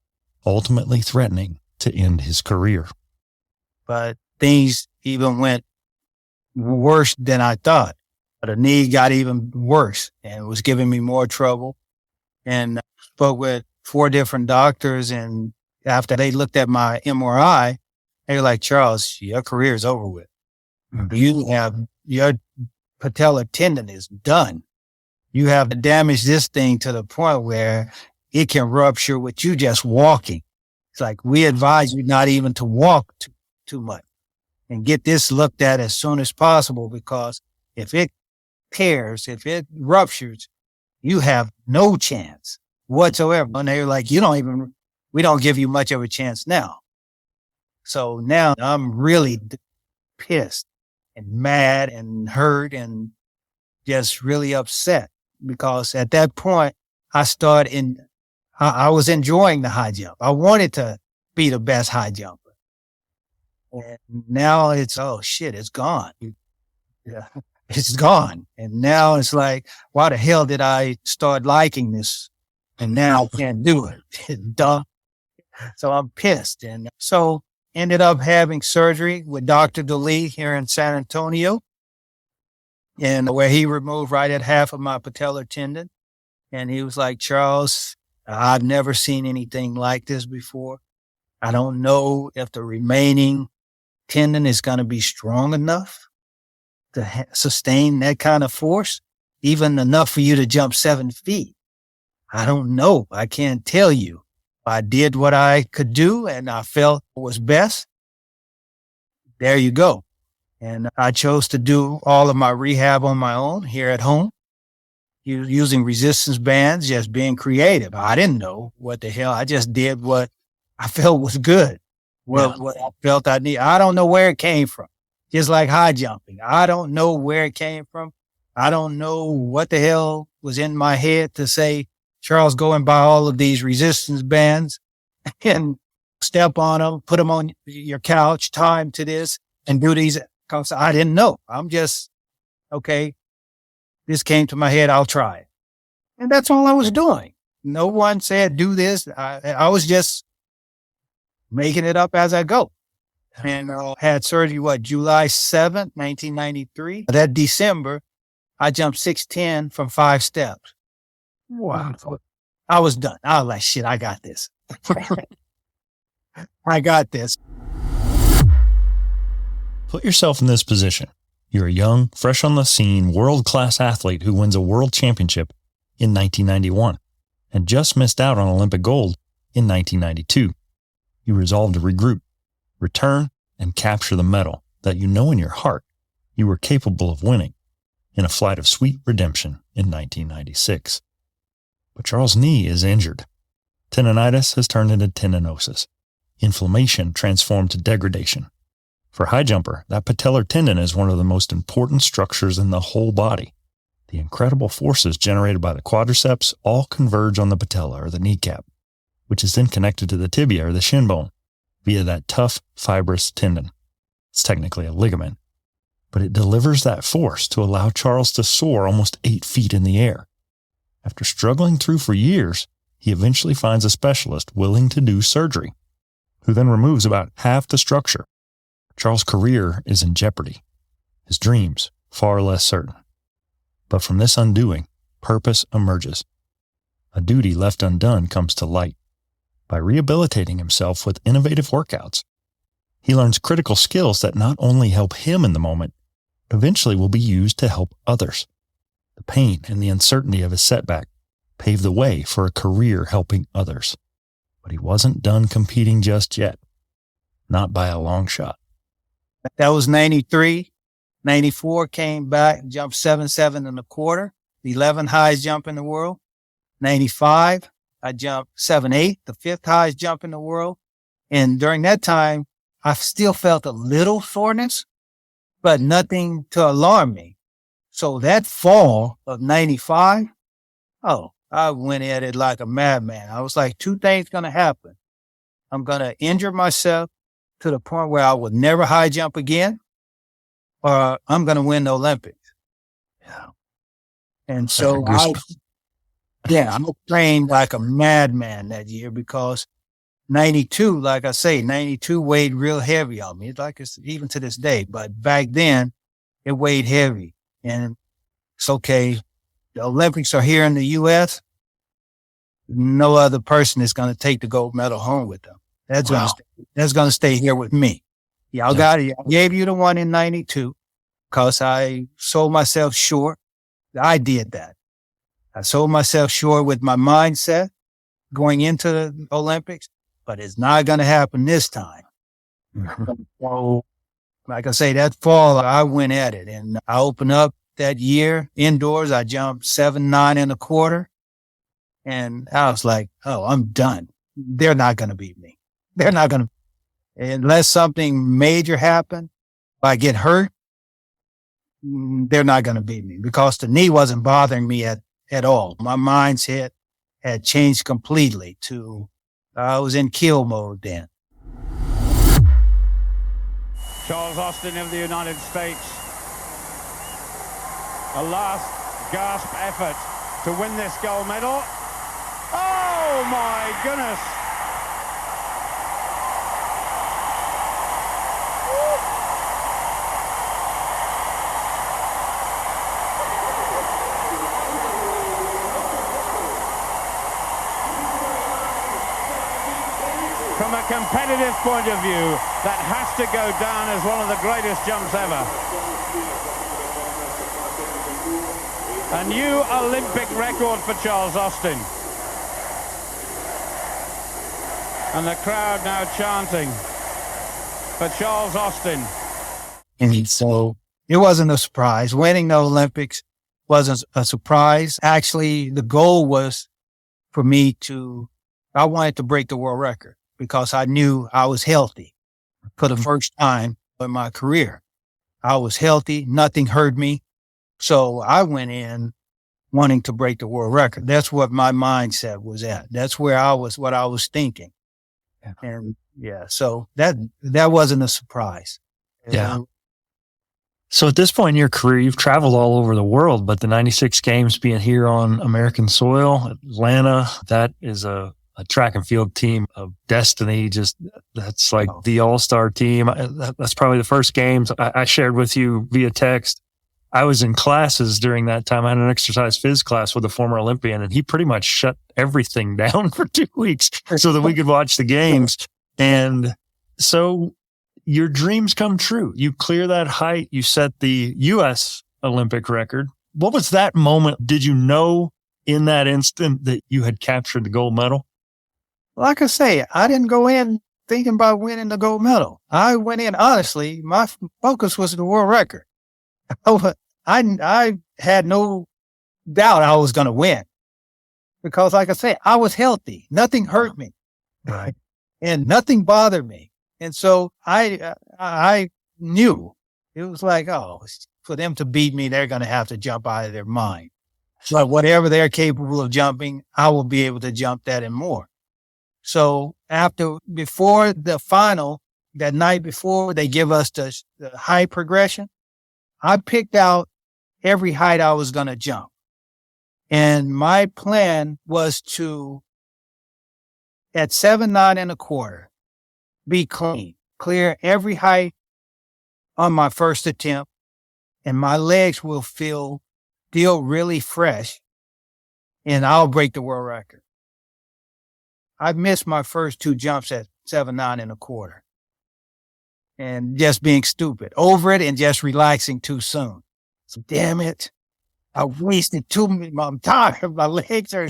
ultimately threatening to end his career. But things even went worse than I thought. The knee got even worse and was giving me more trouble. And I spoke with 4 different doctors, and after they looked at my MRI, they were like, Charles, your career is over with. Your patellar tendon is done. You have damaged this thing to the point where it can rupture with you just walking. It's like, we advise you not even to walk too much and get this looked at as soon as possible, because if it tears, if it ruptures, you have no chance whatsoever. And they were like, we don't give you much of a chance now. So now I'm really pissed and mad and hurt and just really upset, because at that point I was enjoying the high jump. I wanted to be the best high jumper. And now it's, oh shit, it's gone. Yeah, it's gone. And now it's like, why the hell did I start liking this? And now I can't do it. It's dumb. So I'm pissed. And so ended up having surgery with Dr. DeLee here in San Antonio, and where he removed right at half of my patellar tendon. And he was like, Charles, I've never seen anything like this before. I don't know if the remaining tendon is going to be strong enough to sustain that kind of force, even enough for you to jump 7 feet. I don't know. I can't tell you. I did what I could do and I felt was best. There you go. And I chose to do all of my rehab on my own here at home. using resistance bands, just being creative. I didn't know what the hell. I just did what I felt was good. What I felt I need. I don't know where it came from. Just like high jumping. I don't know where it came from. I don't know what the hell was in my head to say, Charles, go and buy all of these resistance bands and step on them, put them on your couch, tie them to this and do these. Cause I didn't know. I'm just, okay, this came to my head. I'll try it. And that's all I was doing. No one said, do this. I was just making it up as I go. And had surgery, July 7th, 1993. That December, I jumped 6'10" from 5 steps. Wow. I was done. I was like, shit, I got this. I got this. Put yourself in this position. You're a young, fresh on the scene, world-class athlete who wins a world championship in 1991 and just missed out on Olympic gold in 1992. You resolve to regroup, return, and capture the medal that you know in your heart you were capable of winning in a flight of sweet redemption in 1996. But Charles' knee is injured. Tendonitis has turned into tendinosis. Inflammation transformed to degradation. For a high jumper, that patellar tendon is one of the most important structures in the whole body. The incredible forces generated by the quadriceps all converge on the patella or the kneecap, which is then connected to the tibia or the shin bone via that tough, fibrous tendon. It's technically a ligament, but it delivers that force to allow Charles to soar almost 8 feet in the air. After struggling through for years, he eventually finds a specialist willing to do surgery, who then removes about half the structure. Charles' career is in jeopardy, his dreams far less certain. But from this undoing, purpose emerges. A duty left undone comes to light. By rehabilitating himself with innovative workouts, he learns critical skills that not only help him in the moment, but eventually will be used to help others. The pain and the uncertainty of his setback paved the way for a career helping others. But he wasn't done competing just yet. Not by a long shot. That was 93. 94 came back, jumped 7.7 and a quarter, the 11th highest jump in the world. 95, I jumped 7.8, the 5th highest jump in the world. And during that time, I still felt a little soreness, but nothing to alarm me. So that fall of 95, I went at it like a madman. I was like, 2 things going to happen. I'm going to injure myself to the point where I will never high jump again, or I'm going to win the Olympics. Yeah. And so I trained like a madman that year because 92, like I say, 92 weighed real heavy on me. It's like it's even to this day, but back then it weighed heavy. And it's okay. The Olympics are here in the U.S. No other person is going to take the gold medal home with them. That's going to stay here with me. Y'all got it. I gave you the one in 92 because I sold myself short. I did that. I sold myself short with my mindset going into the Olympics, but it's not going to happen this time. So, like I say, that fall, I went at it and I opened up that year indoors. I jumped 7.9 and a quarter. And I was like, I'm done. They're not going to beat me. They're not going to, unless something major happened, if I get hurt, they're not going to beat me because the knee wasn't bothering me at all. My mindset had changed completely I was in kill mode then. Charles Austin of the United States. A last gasp effort to win this gold medal. Oh my goodness. From a competitive point of view, that has to go down as one of the greatest jumps ever. A new Olympic record for Charles Austin. And the crowd now chanting for Charles Austin. And so it wasn't a surprise. Winning the Olympics wasn't a surprise. Actually, the goal was for me I wanted to break the world record because I knew I was healthy for the first time in my career. I was healthy. Nothing hurt me. So I went in wanting to break the world record. That's what my mindset was at. That's what I was thinking. Yeah. And so that wasn't a surprise. Yeah. So at this point in your career, you've traveled all over the world, but the 96 games being here on American soil, Atlanta, that is a track and field team of destiny. That's like the all-star team. That's probably the first games I shared with you via text. I was in classes during that time. I had an exercise phys class with a former Olympian, and he pretty much shut everything down for 2 weeks so that we could watch the games. And so your dreams come true. You clear that height. You set the U.S. Olympic record. What was that moment? Did you know in that instant that you had captured the gold medal? Like I say, I didn't go in thinking about winning the gold medal. I went in, honestly, my focus was the world record. I had no doubt I was going to win because, like I say, I was healthy. Nothing hurt me. Right. And nothing bothered me. And so I knew it was like, for them to beat me, they're going to have to jump out of their mind. But whatever they're capable of jumping, I will be able to jump that and more. So before the final, that night before, they give us the height progression. I picked out every height I was going to jump. And my plan was to, at 7'9.25", be clean, clear every height on my first attempt, and my legs will feel really fresh, and I'll break the world record. I missed my first 2 jumps at 7'9.25", and just being stupid over it and just relaxing too soon. So damn it, I wasted I'm tired. My legs are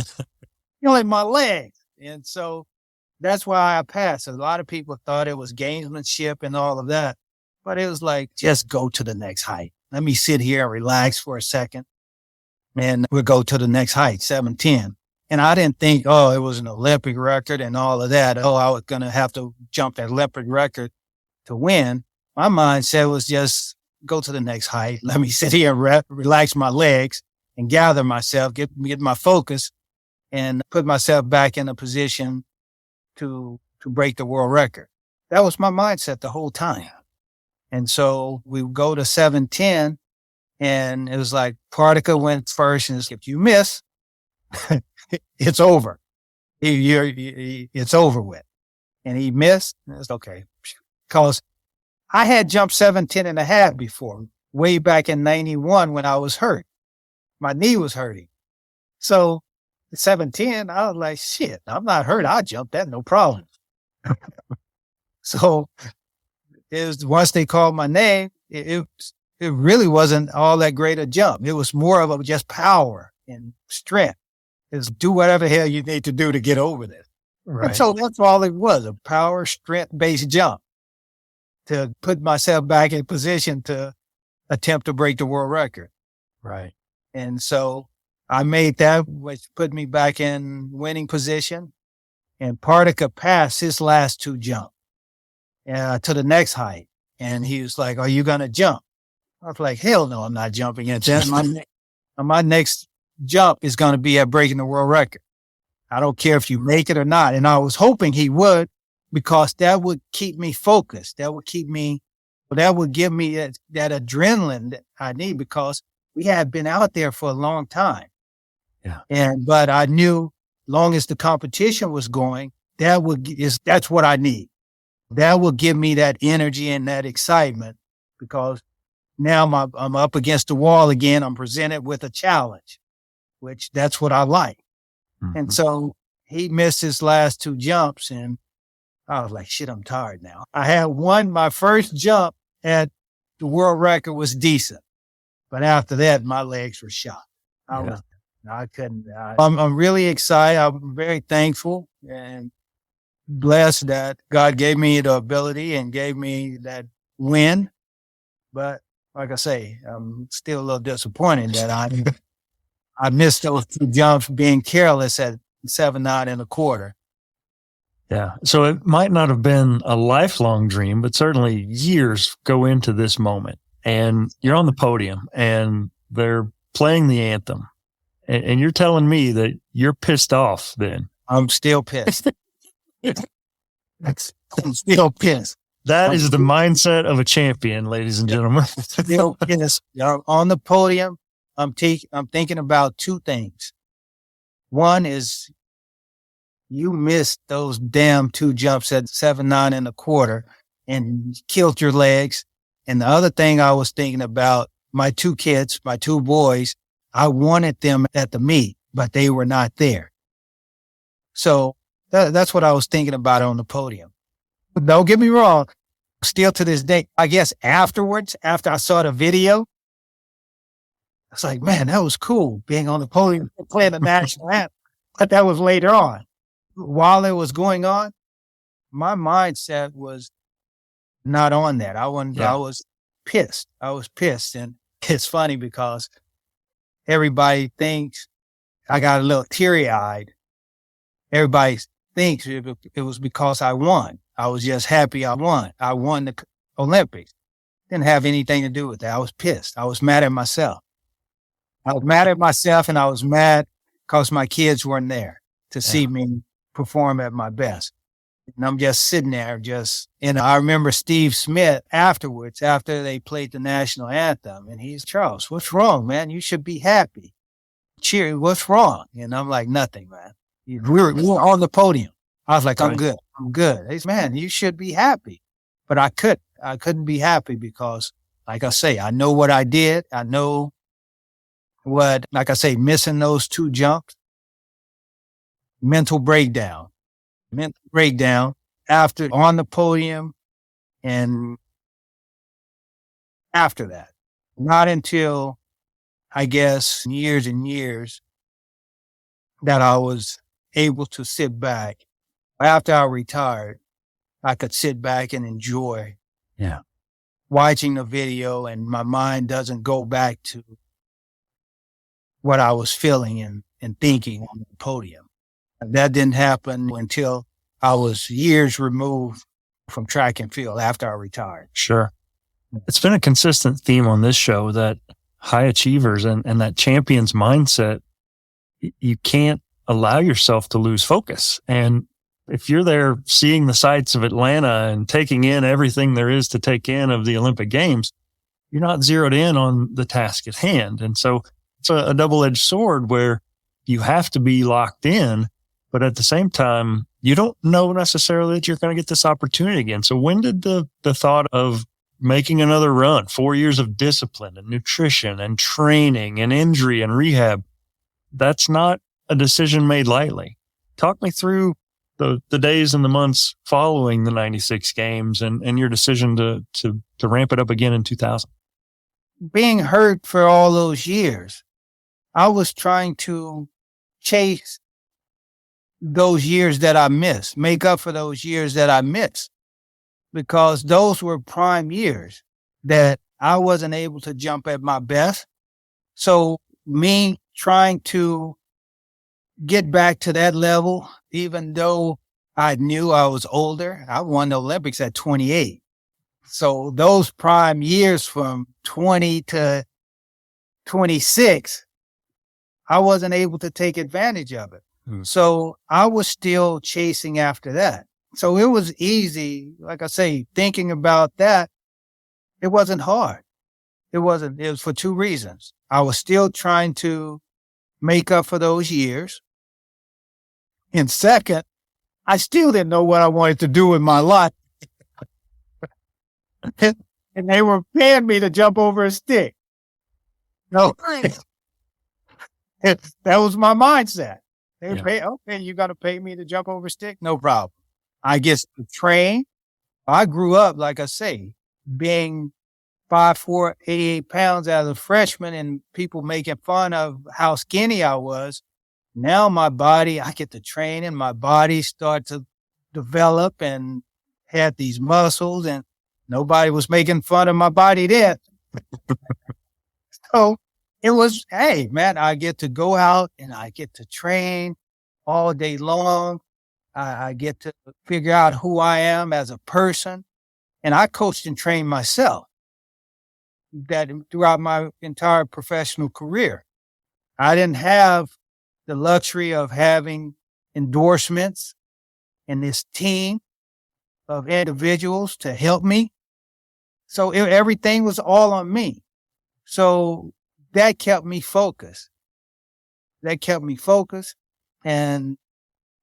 killing my legs, and so that's why I passed. A lot of people thought it was gamesmanship and all of that, but it was like, just go to the next height. Let me sit here and relax for a second, and we'll go to the next height, 7'10". And I didn't think, it was an Olympic record and all of that. I was going to have to jump that Olympic record to win. My mindset was just go to the next height. Let me sit here and relax my legs and gather myself, get my focus, and put myself back in a position to break the world record. That was my mindset the whole time. And so we go to 7'10", and it was like Partica went first, and if you miss, it's over. It's over with. And he missed. It's okay. Because I had jumped 7'10.5" before, way back in 91 when I was hurt. My knee was hurting. So 7'10", I was like, shit, I'm not hurt. I'll jump that, no problem. So it was, once they called my name, it really wasn't all that great a jump. It was more of just power and strength. Is do whatever the hell you need to do to get over this. Right. And so that's all it was, a power, strength-based jump to put myself back in position to attempt to break the world record. Right. And so I made that, which put me back in winning position. And Partica passed his last 2 jumps to the next height. And he was like, are you going to jump? I was like, hell no, I'm not jumping at that. My next jump is going to be at breaking the world record. I don't care if you make it or not. And I was hoping he would, because that would keep me focused. That would give me that adrenaline that I need, because we had been out there for a long time. Yeah. But I knew long as the competition was going, that's what I need. That will give me that energy and that excitement, because now I'm up against the wall again. I'm presented with a challenge, which that's what I like. Mm-hmm. And so he missed his last 2 jumps, and I was like, shit, I'm tired now. I had my first jump at the world record was decent, but after that, my legs were shot. I couldn't. I'm really excited. I'm very thankful and blessed that God gave me the ability and gave me that win. But like I say, I'm still a little disappointed that I missed those 2 jumps being careless at 7.9 1/4. Yeah. So it might not have been a lifelong dream, but certainly years go into this moment. And you're on the podium and they're playing the anthem. And you're telling me that you're pissed off then. I'm still pissed. I'm still pissed. That is the mindset of a champion, ladies and gentlemen. Still pissed. On the podium, I'm thinking about 2 things. One is you missed those damn 2 jumps at 7.9 1/4 and killed your legs. And the other thing I was thinking about, my 2 kids, my 2 boys, I wanted them at the meet, but they were not there. So that's what I was thinking about on the podium. But don't get me wrong. Still to this day, I guess afterwards, after I saw the video, I was like, man, that was cool being on the podium and playing the national anthem. But that was later on. While it was going on, my mindset was not on that. I was pissed. I was pissed. And it's funny because everybody thinks I got a little teary-eyed. Everybody thinks it was because I won. I was just happy I won. I won the Olympics. Didn't have anything to do with that. I was pissed. I was mad at myself. I was mad at myself, and I was mad because my kids weren't there to see me perform at my best. And I'm just sitting there and I remember Steve Smith afterwards, after they played the national anthem, and he's, Charles, what's wrong, man? You should be happy. Cheer, what's wrong? And I'm like, nothing, man. We were on the podium. I was like, I'm good. I'm good. He's, man, you should be happy. But I couldn't be happy because, like I say, I know what I did. I know what, like I say, missing those 2 jumps, mental breakdown after on the podium and after that. Not until, I guess, years and years that I was able to sit back. After I retired, I could sit back and enjoy watching the video, and my mind doesn't go back to what I was feeling and thinking on the podium. That didn't happen until I was years removed from track and field after I retired. Sure. It's been a consistent theme on this show that high achievers and that champion's mindset, you can't allow yourself to lose focus. And if you're there seeing the sights of Atlanta and taking in everything there is to take in of the Olympic Games, you're not zeroed in on the task at hand. And so it's a double-edged sword where you have to be locked in, but at the same time, you don't know necessarily that you're going to get this opportunity again. So when did the thought of making another run, 4 years of discipline and nutrition and training and injury and rehab, that's not a decision made lightly. Talk me through the days and the months following the 96 games and your decision to ramp it up again in 2000. Being hurt for all those years, I was trying to chase those years that I missed, make up for those years that I missed, because those were prime years that I wasn't able to jump at my best. So me trying to get back to that level, even though I knew I was older, I won the Olympics at 28. So those prime years from 20 to 26, I wasn't able to take advantage of it. So I was still chasing after that. So it was easy. Like I say, thinking about that, it wasn't hard. It was for 2 reasons. I was still trying to make up for those years. And second, I still didn't know what I wanted to do with my life. And they were paying me to jump over a stick. No, that was my mindset. They would pay, okay, you got to pay me to jump over a stick? No problem. I get to train. I grew up, like I say, being 5'4", 88 pounds as a freshman and people making fun of how skinny I was. Now my body, I get to train and my body start to develop and had these muscles and nobody was making fun of my body then. So it was, hey, man, I get to go out and I get to train all day long. I get to figure out who I am as a person. And I coached and trained myself that throughout my entire professional career. I didn't have the luxury of having endorsements and this team of individuals to help me. So everything was all on me. So that kept me focused. And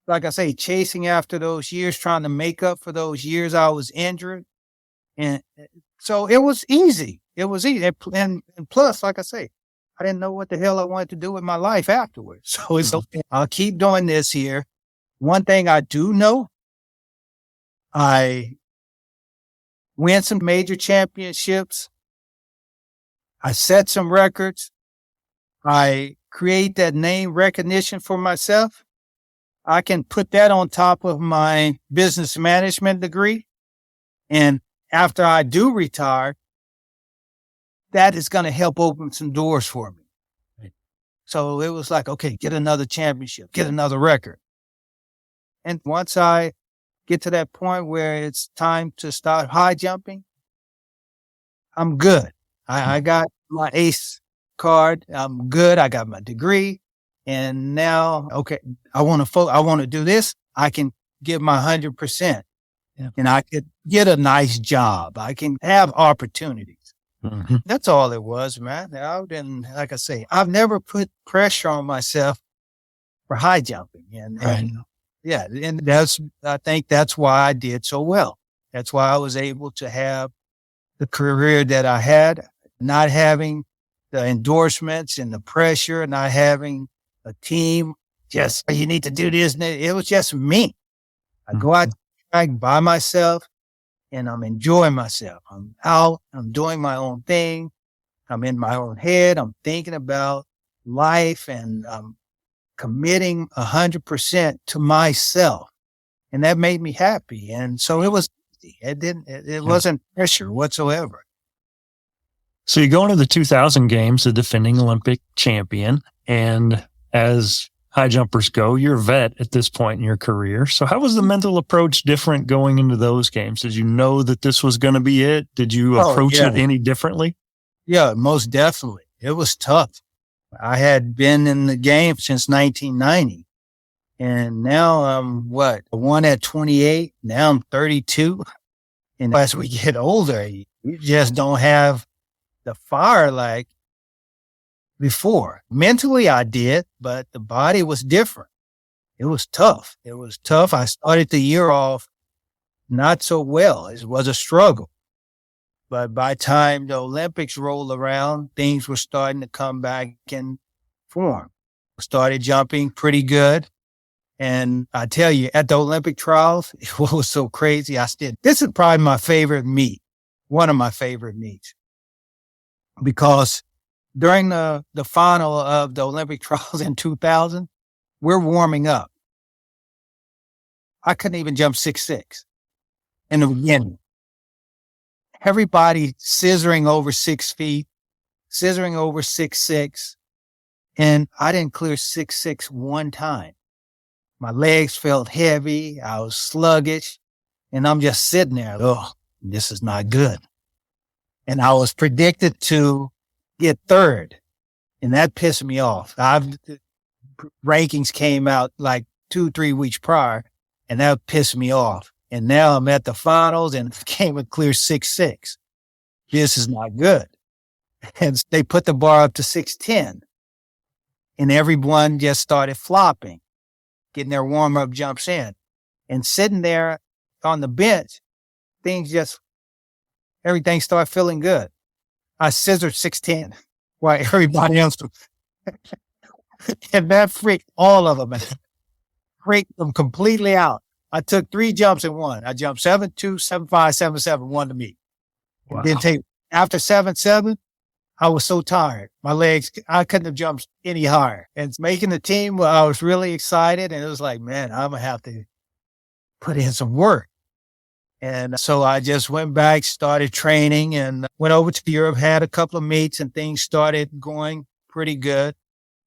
like I say, chasing after those years, trying to make up for those years I was injured. And so it was easy. It was easy. And plus, like I say, I didn't know what the hell I wanted to do with my life afterwards. So it's okay. I'll keep doing this here. One thing I do know, I win some major championships. I set some records. I create that name recognition for myself. I can put that on top of my business management degree. And after I do retire, that is going to help open some doors for me. Right. So it was like, okay, get another championship, get another record. And once I get to that point where it's time to start high jumping, I'm good. I got my ACE card. I'm good. I got my degree. And now, okay, I want to do this. I can give my 100%. Yeah. And I could get a nice job. I can have opportunities. Mm-hmm. That's all it was, man. Like I say, I've never put pressure on myself for high jumping. And I think that's why I did so well. That's why I was able to have the career that I had, not having the endorsements and the pressure, not having a team. Just, you need to do this. It was just me. I go out by myself and I'm enjoying myself. I'm out, I'm doing my own thing. I'm in my own head. I'm thinking about life and I'm committing 100% to myself. And that made me happy. And so it was easy. It wasn't pressure whatsoever. So you go into the 2000 games, the defending Olympic champion, and as high jumpers go, you're a vet at this point in your career. So how was the mental approach different going into those games? Did you know that this was going to be it? Did you approach it any differently? Yeah, most definitely. It was tough. I had been in the game since 1990. And now I'm one at 28. Now I'm 32. And as we get older, you just don't have the fire like before. Mentally, I did, but the body was different. It was tough. I started the year off not so well. It was a struggle. But by the time the Olympics rolled around, things were starting to come back in form. Started jumping pretty good. And I tell you, at the Olympic trials, it was so crazy. This is probably my favorite meet, one of my favorite meets. Because during the final of the Olympic trials in 2000, we're warming up. I couldn't even jump 6'6" in the beginning. Everybody scissoring over 6 feet, scissoring over 6'6", and I didn't clear 6'6" one time. My legs felt heavy. I was sluggish, and I'm just sitting there. Oh, this is not good. And I was predicted to get third, and that pissed me off. Rankings came out like 2-3 weeks prior, and that pissed me off. And now I'm at the finals and came a clear 6'6". This is not good. And they put the bar up to 6'10", and everyone just started flopping, getting their warm-up jumps in. And sitting there on the bench, everything started feeling good. I scissored 6'10", while everybody else was. And that freaked all of them. Freaked them completely out. I took 3 jumps and won. I jumped 7'2", 7'5", 7'7", won the meet. Wow. After 7'7", I was so tired. My legs, I couldn't have jumped any higher. And making the team, I was really excited. And it was like, man, I'm going to have to put in some work. And so I just went back, started training, and went over to Europe, had a couple of meets, and things started going pretty good.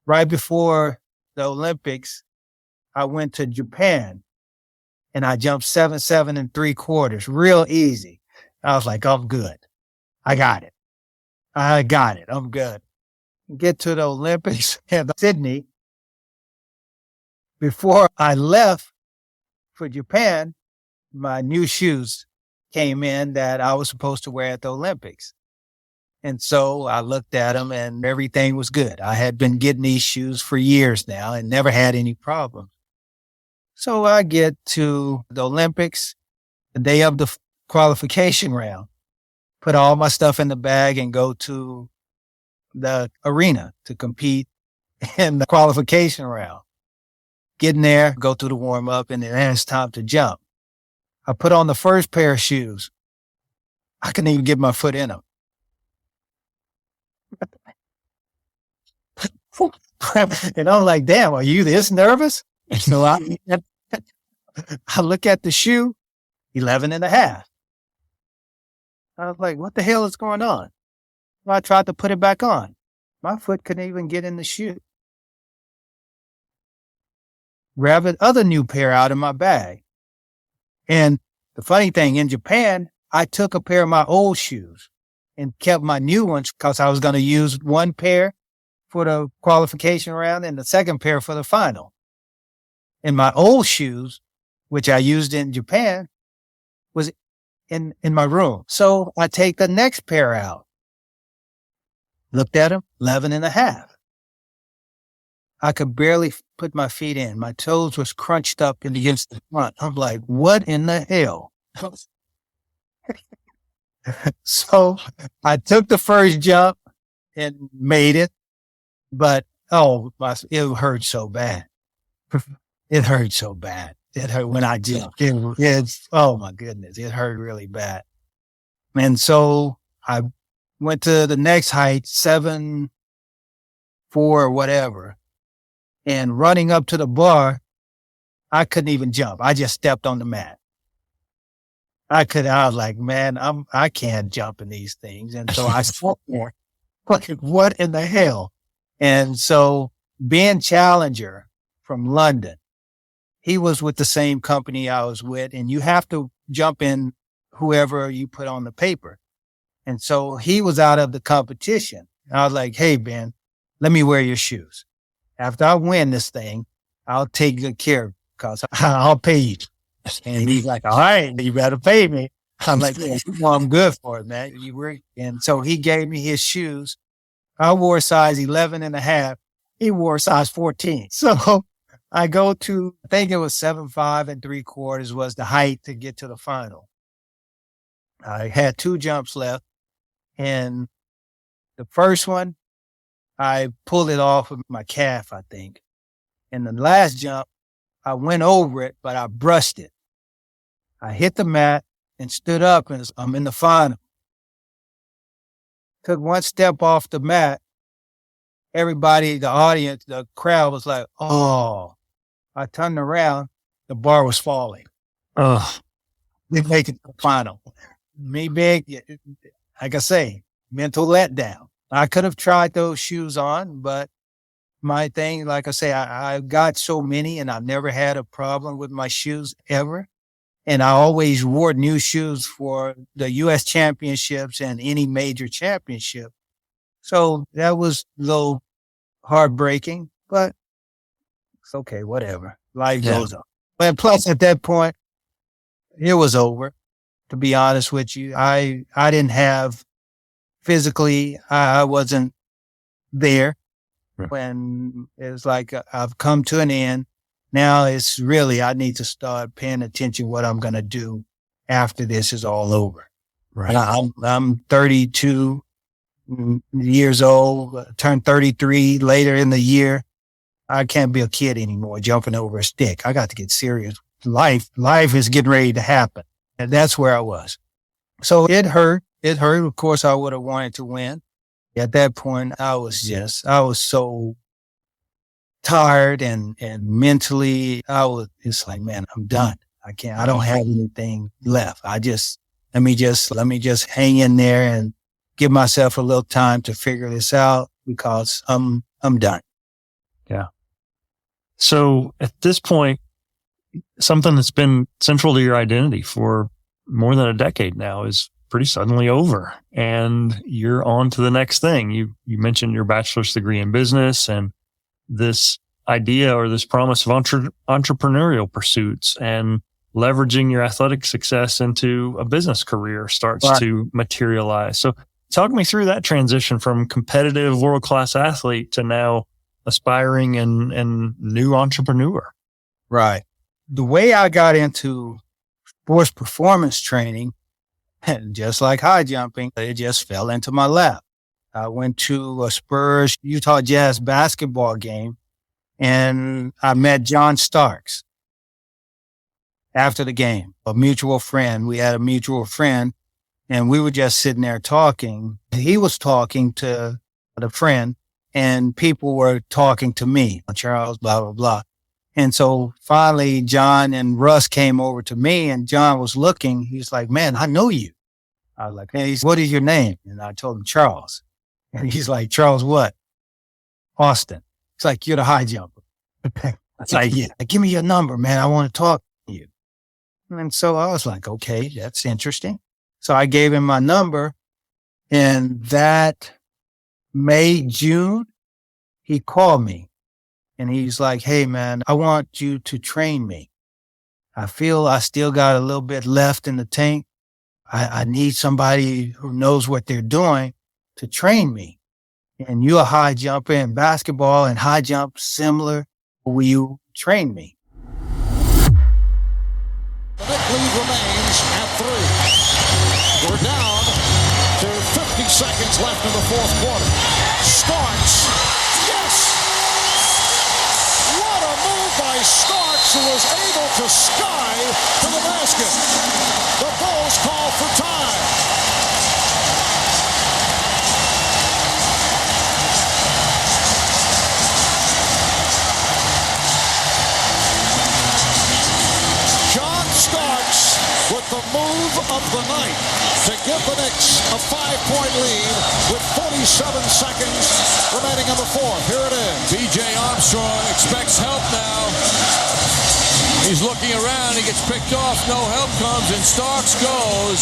Right before the Olympics, I went to Japan and I jumped 7 3/4, real easy. I was like, I'm good. I got it. I'm good. Get to the Olympics in Sydney. Before I left for Japan, my new shoes came in that I was supposed to wear at the Olympics. And so I looked at them and everything was good. I had been getting these shoes for years now and never had any problems. So I get to the Olympics, the day of the qualification round, put all my stuff in the bag and go to the arena to compete in the qualification round. Getting there, go through the warm up, and then it's time to jump. I put on the first pair of shoes. I couldn't even get my foot in them. And I'm like, damn, are you this nervous? So I look at the shoe, 11.5. I was like, what the hell is going on? Well, I tried to put it back on. My foot couldn't even get in the shoe. Grab another new pair out of my bag. And the funny thing, in Japan, I took a pair of my old shoes and kept my new ones because I was going to use one pair for the qualification round and the second pair for the final. And my old shoes, which I used in Japan, was in my room. So I take the next pair out. Looked at them, 11.5. I could barely put my feet in. My toes was crunched up against the front. I'm like, what in the hell? So I took the first jump and made it, but it hurt so bad. It hurt so bad. It hurt when I jumped. Oh my goodness, it hurt really bad. And so I went to the next height, 7.4 or whatever. And running up to the bar, I couldn't even jump. I just stepped on the mat. I was like, man, I can't jump in these things. And so I sat there, like, what in the hell? And so Ben Challenger from London, he was with the same company I was with, and you have to jump in whoever you put on the paper. And so he was out of the competition. I was like, hey, Ben, let me wear your shoes. After I win this thing, I'll take good care because I'll pay you. And he's like, all right, you better pay me. I'm like, yeah, well, I'm good for it, man. And so he gave me his shoes. I wore size 11.5. He wore size 14. So I go to, I think it was 7.5 3/4 was the height to get to the final. I had 2 jumps left. And the first one, I pulled it off with my calf, I think. And the last jump, I went over it, but I brushed it. I hit the mat and stood up, and I'm in the final. Took one step off the mat. Everybody, the audience, the crowd was like, oh. I turned around, the bar was falling. Ugh. Didn't make it to the final. Me big, like I say, mental letdown. I could have tried those shoes on, but my thing, like I say, I got so many and I've never had a problem with my shoes ever. And I always wore new shoes for the U.S. championships and any major championship. So that was a little heartbreaking, but it's okay, whatever. Life goes on. And plus at that point, it was over. To be honest with you, I didn't have physically, I wasn't there when it was like, I've come to an end. Now it's really, I need to start paying attention to what I'm going to do after this is all over. Right. I'm 32 years old, turned 33 later in the year. I can't be a kid anymore jumping over a stick. I got to get serious. Life is getting ready to happen. And that's where I was. So it hurt. It hurt. Of course, I would have wanted to win. At that point, I was so tired and mentally, it's like, man, I'm done. I don't have anything left. let me just hang in there and give myself a little time to figure this out. because I'm done. Yeah. So at this point, something that's been central to your identity for more than a decade now is pretty suddenly over, and you're on to the next thing. You mentioned your bachelor's degree in business and this idea or this promise of entrepreneurial pursuits and leveraging your athletic success into a business career starts to materialize. So talk me through that transition from competitive world-class athlete to now aspiring and new entrepreneur. Right. The way I got into sports performance training, just like high jumping, it just fell into my lap. I went to a Spurs Utah Jazz basketball game, and I met John Starks after the game, a mutual friend. We had a mutual friend, and we were just sitting there talking. He was talking to the friend, and people were talking to me, Charles, blah, blah, blah. And so finally, John and Russ came over to me, and John was looking. He's like, man, I know you. I was like, hey, what is your name? And I told him Charles. And he's like, Charles what? Austin. It's like, you're the high jumper. It's like, yeah, give me your number, man. I want to talk to you. And so I was like, okay, that's interesting. So I gave him my number, and that May, June, he called me and he's like, hey man, I want you to train me. I feel I still got a little bit left in the tank. I need somebody who knows what they're doing to train me. And you're a high jumper in basketball and high jump similar. Will you train me? The big lead remains at 3. We're down to 50 seconds left in the fourth quarter. Starks. Yes! What a move by Starks, who was able to sky to the basket. The Bulls call for time. John Starks with the move of the night to give the Knicks a 5-point lead with 47 seconds remaining in the fourth. Here it is. B.J. Armstrong expects help now. He's looking around. He gets picked off. No help comes, and Starks goes.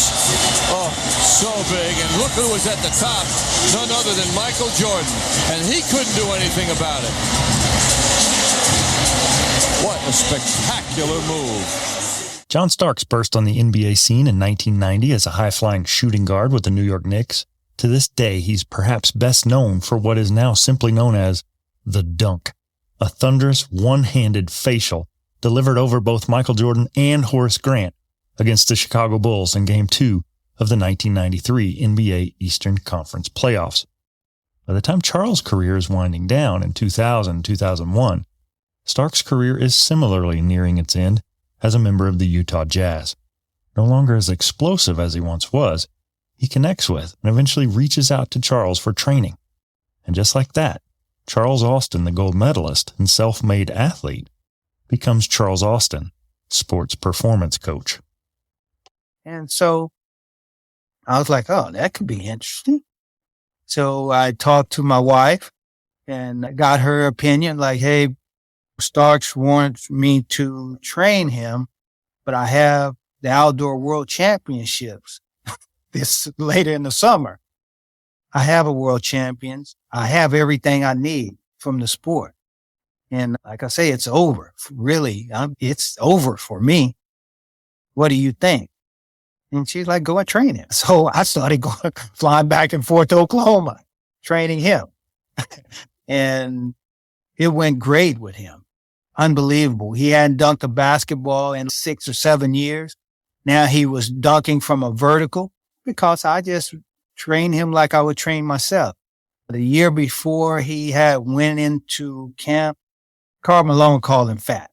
Oh, so big. And look who was at the top. None other than Michael Jordan. And he couldn't do anything about it. What a spectacular move. John Starks burst on the NBA scene in 1990 as a high-flying shooting guard with the New York Knicks. To this day, he's perhaps best known for what is now simply known as the dunk, a thunderous one-handed facial delivered over both Michael Jordan and Horace Grant against the Chicago Bulls in Game 2 of the 1993 NBA Eastern Conference playoffs. By the time Charles' career is winding down in 2000-2001, Starks' career is similarly nearing its end as a member of the Utah Jazz. No longer as explosive as he once was, he connects with and eventually reaches out to Charles for training. And just like that, Charles Austin, the gold medalist and self-made athlete, becomes Charles Austin, sports performance coach. And so I was like, oh, that could be interesting. So I talked to my wife and got her opinion, like, hey, Starks wants me to train him, but I have the outdoor world championships this later in the summer. I have a world champions. I have everything I need from the sport. And like I say, it's over. Really, it's over for me. What do you think? And she's like, go and train him. So I started flying back and forth to Oklahoma, training him. And it went great with him. Unbelievable. He hadn't dunked a basketball in 6 or 7 years. Now he was dunking from a vertical because I just trained him like I would train myself. The year before he had went into camp, Karl Malone called him fat.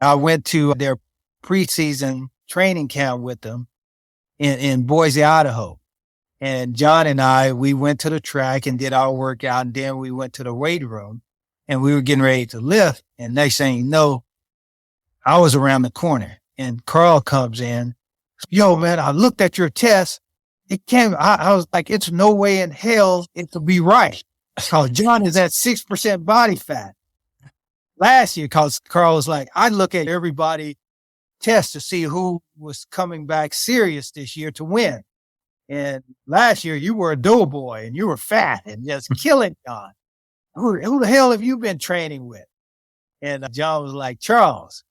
I went to their preseason training camp with them in Boise, Idaho. And John and I, we went to the track and did our workout. And then we went to the weight room and we were getting ready to lift. And next thing you know, I was around the corner and Carl comes in. Yo, man, I looked at your test. It came, I was like, it's no way in hell it could be right. Because John is at 6% body fat. Last year, because Carl was like, I look at everybody test to see who was coming back serious this year to win. And last year you were a doughboy and you were fat and just killing John. Who the hell have you been training with? And John was like, Charles.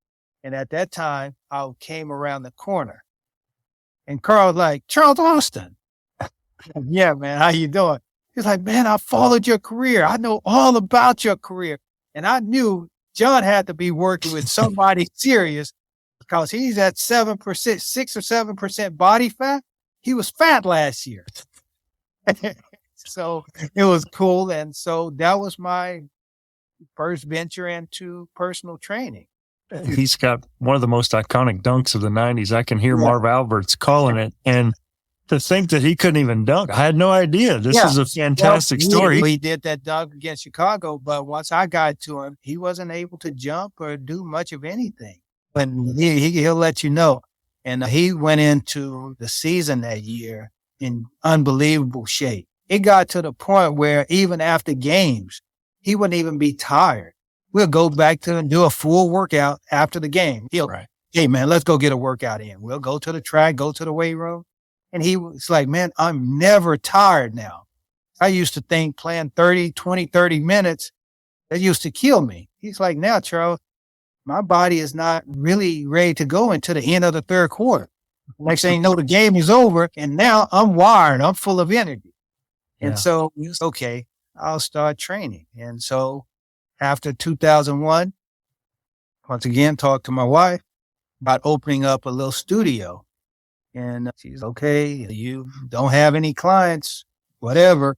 And at that time, I came around the corner and Carl was like, Charles Austin. Yeah, man, how you doing? He's like, man, I followed your career. I know all about your career. And I knew John had to be working with somebody serious because he's at 7%, 6 or 7% body fat. He was fat last year. So it was cool. And so that was my first venture into personal training. He's got one of the most iconic dunks of the 90s. I can hear Marv Alberts calling it. And to think that he couldn't even dunk, I had no idea. This is a fantastic story. He did that dunk against Chicago, but once I got to him, he wasn't able to jump or do much of anything. But he'll let you know. And he went into the season that year in unbelievable shape. It got to the point where even after games, he wouldn't even be tired. We'll go back to and do a full workout after the game. Hey, man, let's go get a workout in. We'll go to the track, go to the weight room. And he was like, man, I'm never tired now. I used to think playing 30 minutes, that used to kill me. He's like, now, Charles, my body is not really ready to go until the end of the third quarter. Next thing you know, the game is over, and now I'm wired. I'm full of energy. And so, okay, I'll start training. And so after 2001, once again, talked to my wife about opening up a little studio. And she's okay, you don't have any clients, whatever.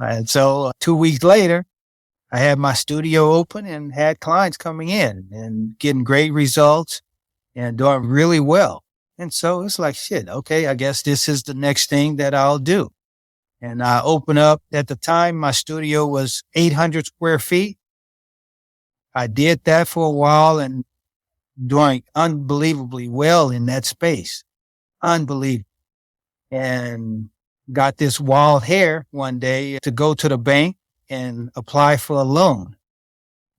And so 2 weeks later, I had my studio open and had clients coming in and getting great results and doing really well. And so it's like, shit, okay, I guess this is the next thing that I'll do. And I opened up, at the time, my studio was 800 square feet. I did that for a while and doing unbelievably well in that space. Unbelievable. And got this wild hair one day to go to the bank and apply for a loan.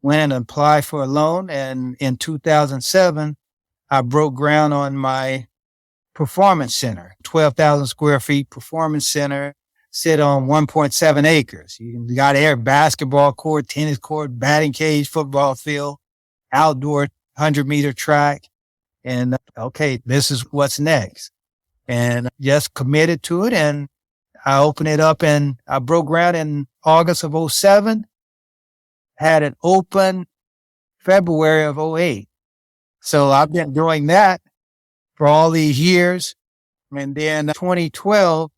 Went and applied for a loan. And in 2007, I broke ground on my performance center, 12,000 square feet performance center, sit on 1.7 acres. You got air, basketball court, tennis court, batting cage, football field, outdoor 100-meter track. And okay, this is what's next. And just committed to it. And I opened it up and I broke ground in August of 07, had it open February of 08. So I've been doing that for all these years. And then 2012,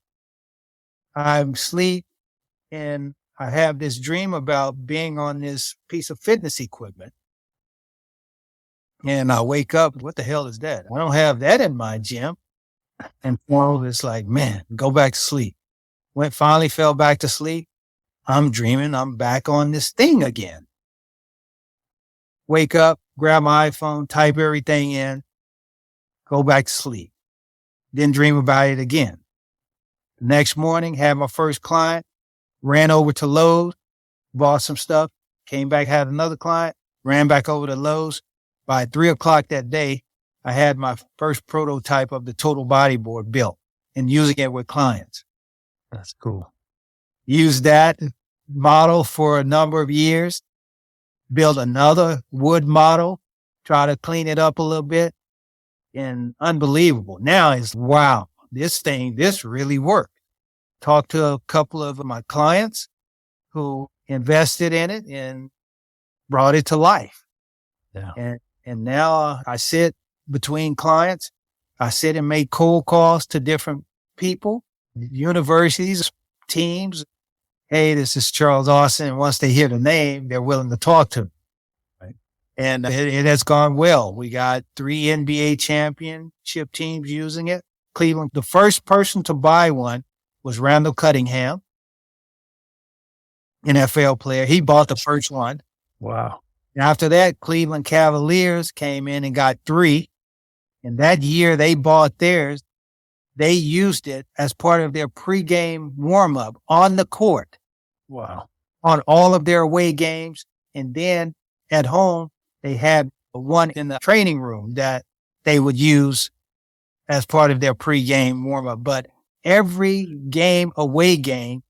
I'm asleep and I have this dream about being on this piece of fitness equipment. And I wake up, what the hell is that? I don't have that in my gym. And it's like, man, go back to sleep. Finally fell back to sleep. I'm dreaming I'm back on this thing again. Wake up, grab my iPhone, type everything in, go back to sleep. Then dream about it again. The next morning, had my first client, ran over to Lowe's, bought some stuff, came back, had another client, ran back over to Lowe's. By 3:00 that day, I had my first prototype of the total bodyboard built and using it with clients. That's cool. Used that model for a number of years, built another wood model, try to clean it up a little bit, and unbelievable. Now it's, wow, this really worked. Talked to a couple of my clients who invested in it and brought it to life. Yeah. And now I sit between clients. I sit and make cold calls to different people, universities, teams. Hey, this is Charles Austin. And once they hear the name, they're willing to talk to me. Right? And it has gone well. We got 3 NBA championship teams using it. Cleveland, the first person to buy one was Randall Cunningham, NFL player. He bought the first one. Wow. And after that, Cleveland Cavaliers came in and got 3. And that year they bought theirs. They used it as part of their pregame warm-up on the court. Wow. on all of their away games. And then at home, they had one in the training room that they would use as part of their pregame warm-up. But every game, away game,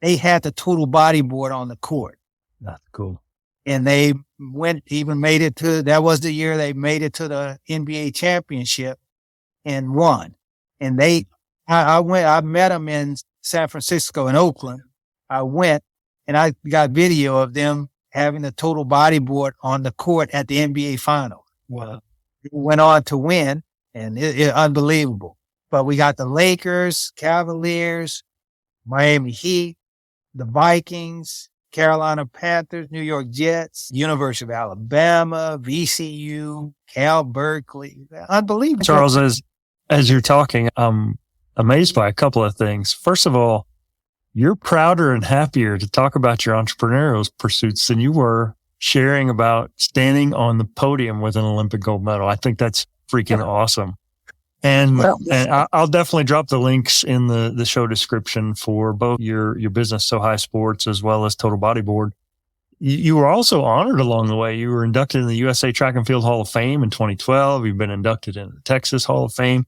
they had the total bodyboard on the court. That's cool. And they that was the year they made it to the NBA championship and won. And I met them in San Francisco and Oakland. I went and I got video of them having the total bodyboard on the court at the NBA final. Wow. They went on to win, and it unbelievable. But we got the Lakers, Cavaliers, Miami Heat, the Vikings, Carolina Panthers, New York Jets, University of Alabama, VCU, Cal Berkeley. Unbelievable. Charles, as you're talking, I'm amazed by a couple of things. First of all, you're prouder and happier to talk about your entrepreneurial pursuits than you were sharing about standing on the podium with an Olympic gold medal. I think that's freaking awesome. And I'll definitely drop the links in the show description for both your business, So High Sports, as well as Total Bodyboard. You were also honored along the way. You were inducted in the USA Track and Field Hall of Fame in 2012. You've been inducted in the Texas Hall of Fame.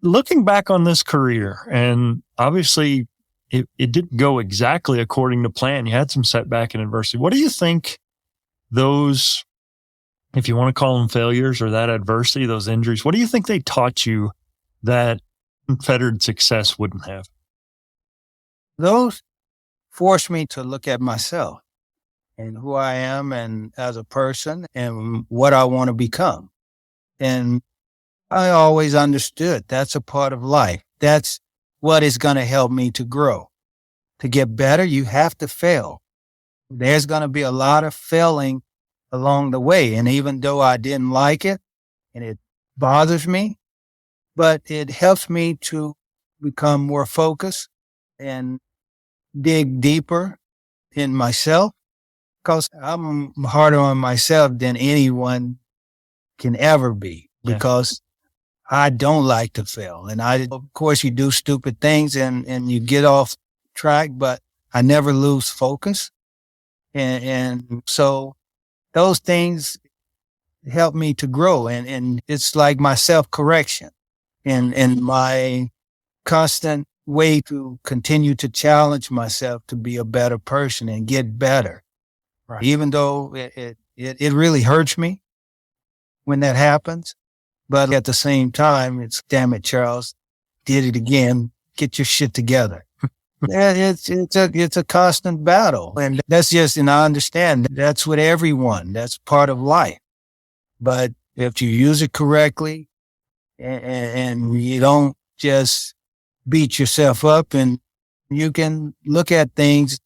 Looking back on this career, and obviously it didn't go exactly according to plan. You had some setback and adversity. What do you think those, if you want to call them failures, or that adversity, those injuries, what do you think they taught you that unfettered success wouldn't have? Those forced me to look at myself and who I am and as a person and what I want to become. And I always understood that's a part of life. That's what is going to help me to grow. To get better, you have to fail. There's going to be a lot of failing along the way. And even though I didn't like it and it bothers me, but it helps me to become more focused and dig deeper in myself, because I'm harder on myself than anyone can ever be, because I don't like to fail. And of course, you do stupid things and you get off track, but I never lose focus. And so those things help me to grow. And it's like my self-correction and my constant way to continue to challenge myself to be a better person and get better. Right. Even though it really hurts me when that happens. But at the same time, it's, damn it, Charles, did it again. Get your shit together. It's a constant battle. And that's just, and I understand that's with everyone. That's part of life. But if you use it correctly and you don't just beat yourself up, and you can look at things,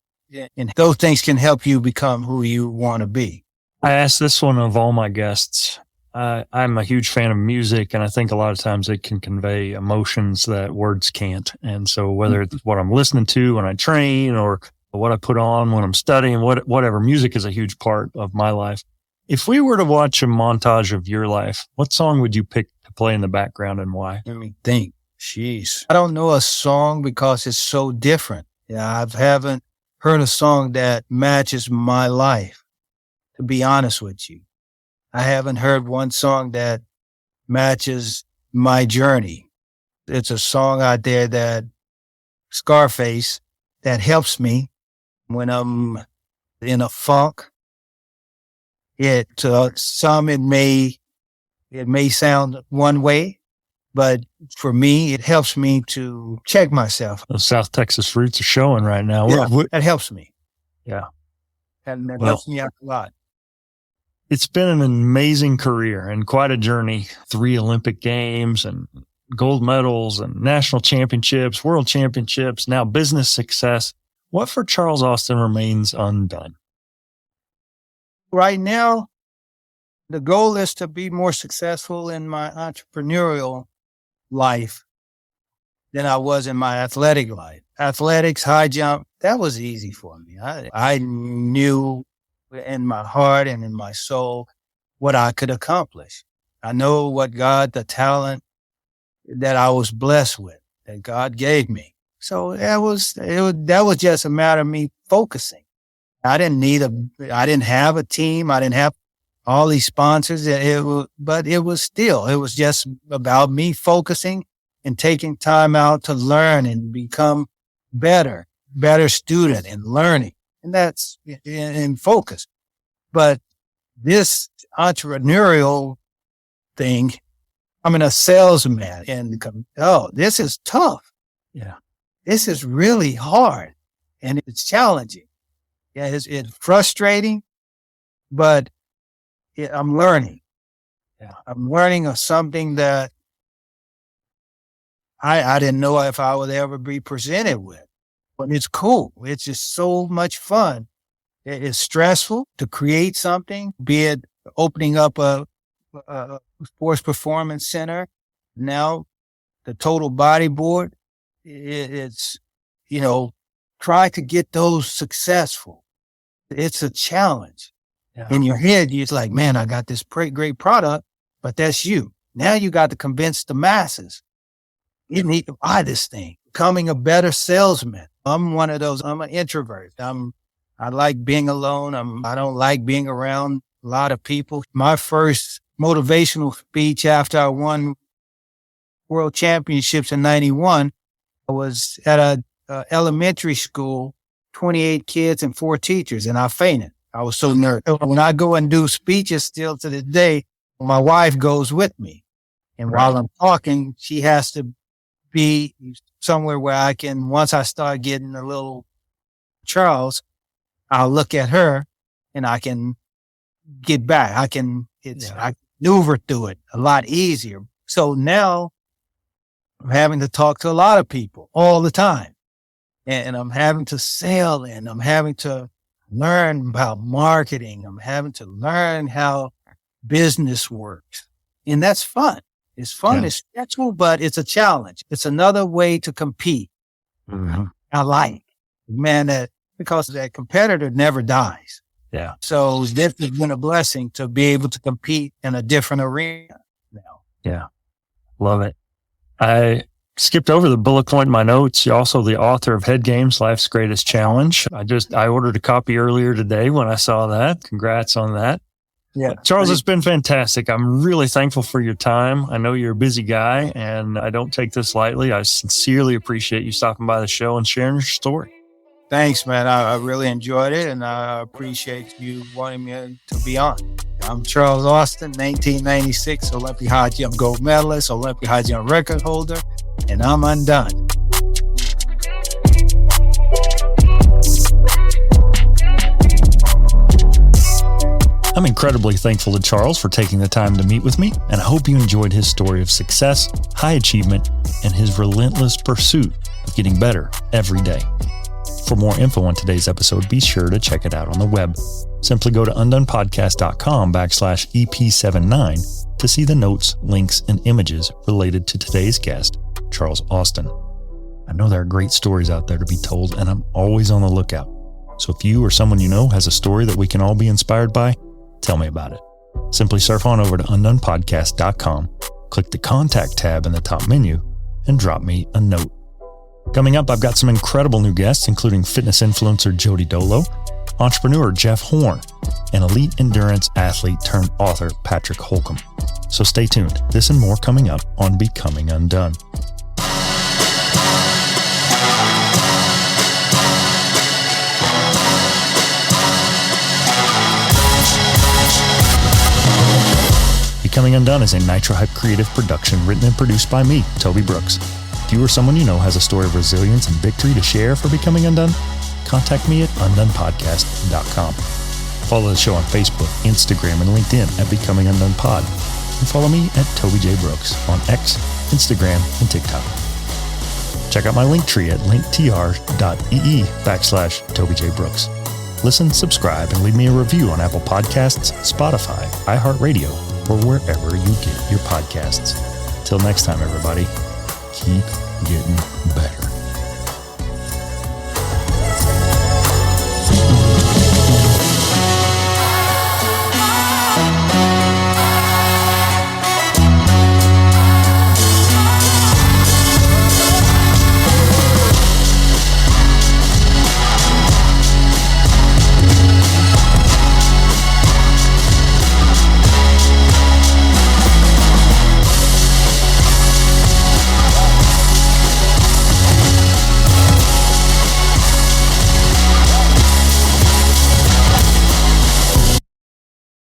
and those things can help you become who you want to be. I asked this one of all my guests. I'm a huge fan of music, and I think a lot of times it can convey emotions that words can't. And so whether it's what I'm listening to when I train or what I put on when I'm studying, whatever, music is a huge part of my life. If we were to watch a montage of your life, what song would you pick to play in the background and why? Let me think. Jeez. I don't know a song because it's so different. I haven't heard a song that matches my life, to be honest with you. I haven't heard one song that matches my journey. It's a song out there that Scarface that helps me when I'm in a funk. Some it may sound one way, but for me, it helps me to check myself. Those South Texas roots are showing right now. Yeah, that helps me. Yeah. And that helps me out a lot. It's been an amazing career and quite a journey. 3 Olympic Games and gold medals and national championships, world championships, now business success. What for Charles Austin remains undone? Right now, the goal is to be more successful in my entrepreneurial life than I was in my athletic life. Athletics, high jump, that was easy for me. I knew in my heart and in my soul what I could accomplish. I know the talent that I was blessed with, that God gave me. So that was just a matter of me focusing. I didn't have a team. I didn't have all these sponsors. But it was just about me focusing and taking time out to learn and become better student and learning. And that's in focus. But this entrepreneurial thing, I'm a salesman and this is tough. Yeah. This is really hard and it's challenging. Yeah. It's frustrating, but I'm learning. Yeah. I'm learning of something that I didn't know if I would ever be presented with, but it's cool. It's just so much fun. It's stressful to create something, be it opening up a sports performance center. Now the total bodyboard, it's, try to get those successful. It's a challenge. Yeah. In your head, you're like, man, I got this great product, but that's you. Now you got to convince the masses. You need to buy this thing. Becoming a better salesman. I'm one of those. I'm an introvert. I like being alone. I don't like being around a lot of people. My first motivational speech after I won world championships in 91, I was at a elementary school, 28 kids and 4 teachers, and I fainted. I was so nervous. When I go and do speeches still to this day, my wife goes with me. And while I'm talking, she has to be somewhere where I can, once I start getting a little Charles, I'll look at her and I can get back. I maneuver through it a lot easier. So now I'm having to talk to a lot of people all the time, and I'm having to sell, and I'm having to learn about marketing. I'm having to learn how business works, and that's fun. It's fun. Yeah. It's stressful, but it's a challenge. It's another way to compete. Mm-hmm. I like, man, because that competitor never dies. Yeah. So this has been a blessing to be able to compete in a different arena now. Yeah. Love it. I skipped over the bullet point in my notes. You're also the author of Head Games, Life's Greatest Challenge. I ordered a copy earlier today when I saw that. Congrats on that. Yeah. Charles, it's been fantastic. I'm really thankful for your time. I know you're a busy guy and I don't take this lightly. I sincerely appreciate you stopping by the show and sharing your story. Thanks, man. I really enjoyed it, and I appreciate you wanting me to be on. I'm Charles Austin, 1996 Olympic high jump gold medalist, Olympic high jump record holder, and I'm undone. I'm incredibly thankful to Charles for taking the time to meet with me, and I hope you enjoyed his story of success, high achievement, and his relentless pursuit of getting better every day. For more info on today's episode, be sure to check it out on the web. Simply go to undonepodcast.com/EP79 to see the notes, links, and images related to today's guest, Charles Austin. I know there are great stories out there to be told, and I'm always on the lookout. So if you or someone you know has a story that we can all be inspired by, tell me about it. Simply surf on over to undonepodcast.com, click the contact tab in the top menu, and drop me a note. Coming up, I've got some incredible new guests, including fitness influencer Jody Dolo, entrepreneur Jeff Horn, and elite endurance athlete turned author Patrick Holcomb. So stay tuned. This and more coming up on Becoming Undone. Becoming Undone is a Nitro Hype creative production written and produced by me, Toby Brooks. If you or someone you know has a story of resilience and victory to share for Becoming Undone, contact me at undonepodcast.com. Follow the show on Facebook, Instagram, and LinkedIn at Becoming Undone Pod. And follow me at Toby J. Brooks on X, Instagram, and TikTok. Check out my link tree at linktr.ee/Toby J. Brooks. Listen, subscribe, and leave me a review on Apple Podcasts, Spotify, iHeartRadio, or wherever you get your podcasts. Till next time, everybody, keep getting better.